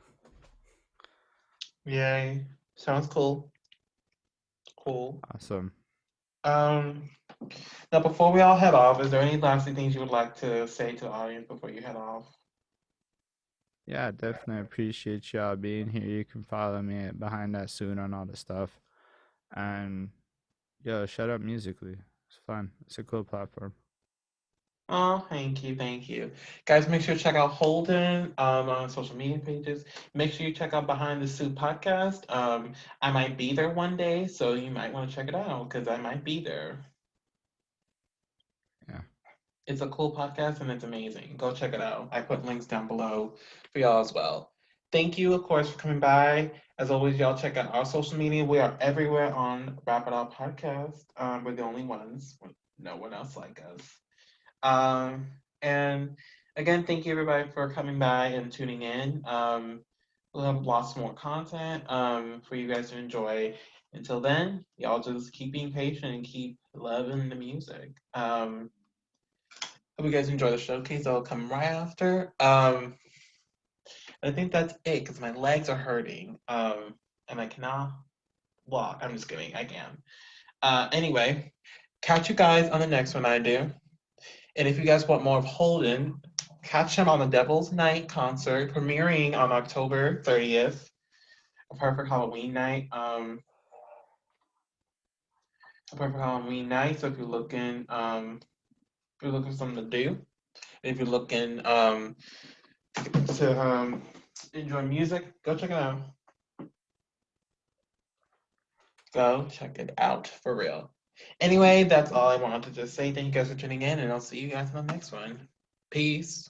[SPEAKER 1] Yay. Sounds cool. Cool.
[SPEAKER 2] Awesome.
[SPEAKER 1] Um, Now before we all head off, is there any lasting things you would like to say to the audience before you head off?
[SPEAKER 2] Yeah, definitely appreciate y'all being here. You can follow me behind that soon on all the stuff. And yo, shut up musically. It's fun. It's a cool platform.
[SPEAKER 1] Oh, thank you, thank you. Guys, make sure to check out Holden on social media pages. Make sure you check out Behind the Suit podcast. I might be there one day, so you might want to check it out because I might be there.
[SPEAKER 2] Yeah.
[SPEAKER 1] It's a cool podcast and it's amazing. Go check it out. I put links down below for y'all as well. Thank you, of course, for coming by. As always, y'all check out our social media. We are everywhere on Wrap It Up Podcast. We're the only ones. No one else like us. Um, and again, thank you everybody for coming by and tuning in. We'll have lots more content for you guys to enjoy. Until then, y'all just keep being patient and keep loving the music. Hope you guys enjoy the showcase. I'll come right after. I think that's it because my legs are hurting. And I cannot walk. I'm just kidding. I can. Anyway, catch you guys on the next one I do. And if you guys want more of Holden, catch him on the Devil's Night concert premiering on October 30th. A perfect Halloween night. A perfect Halloween night. So if you're looking for something to do, if you're looking to enjoy music, go check it out. Go check it out for real. Anyway, that's all I wanted to just say. Thank you guys for tuning in, and I'll see you guys in the next one. Peace.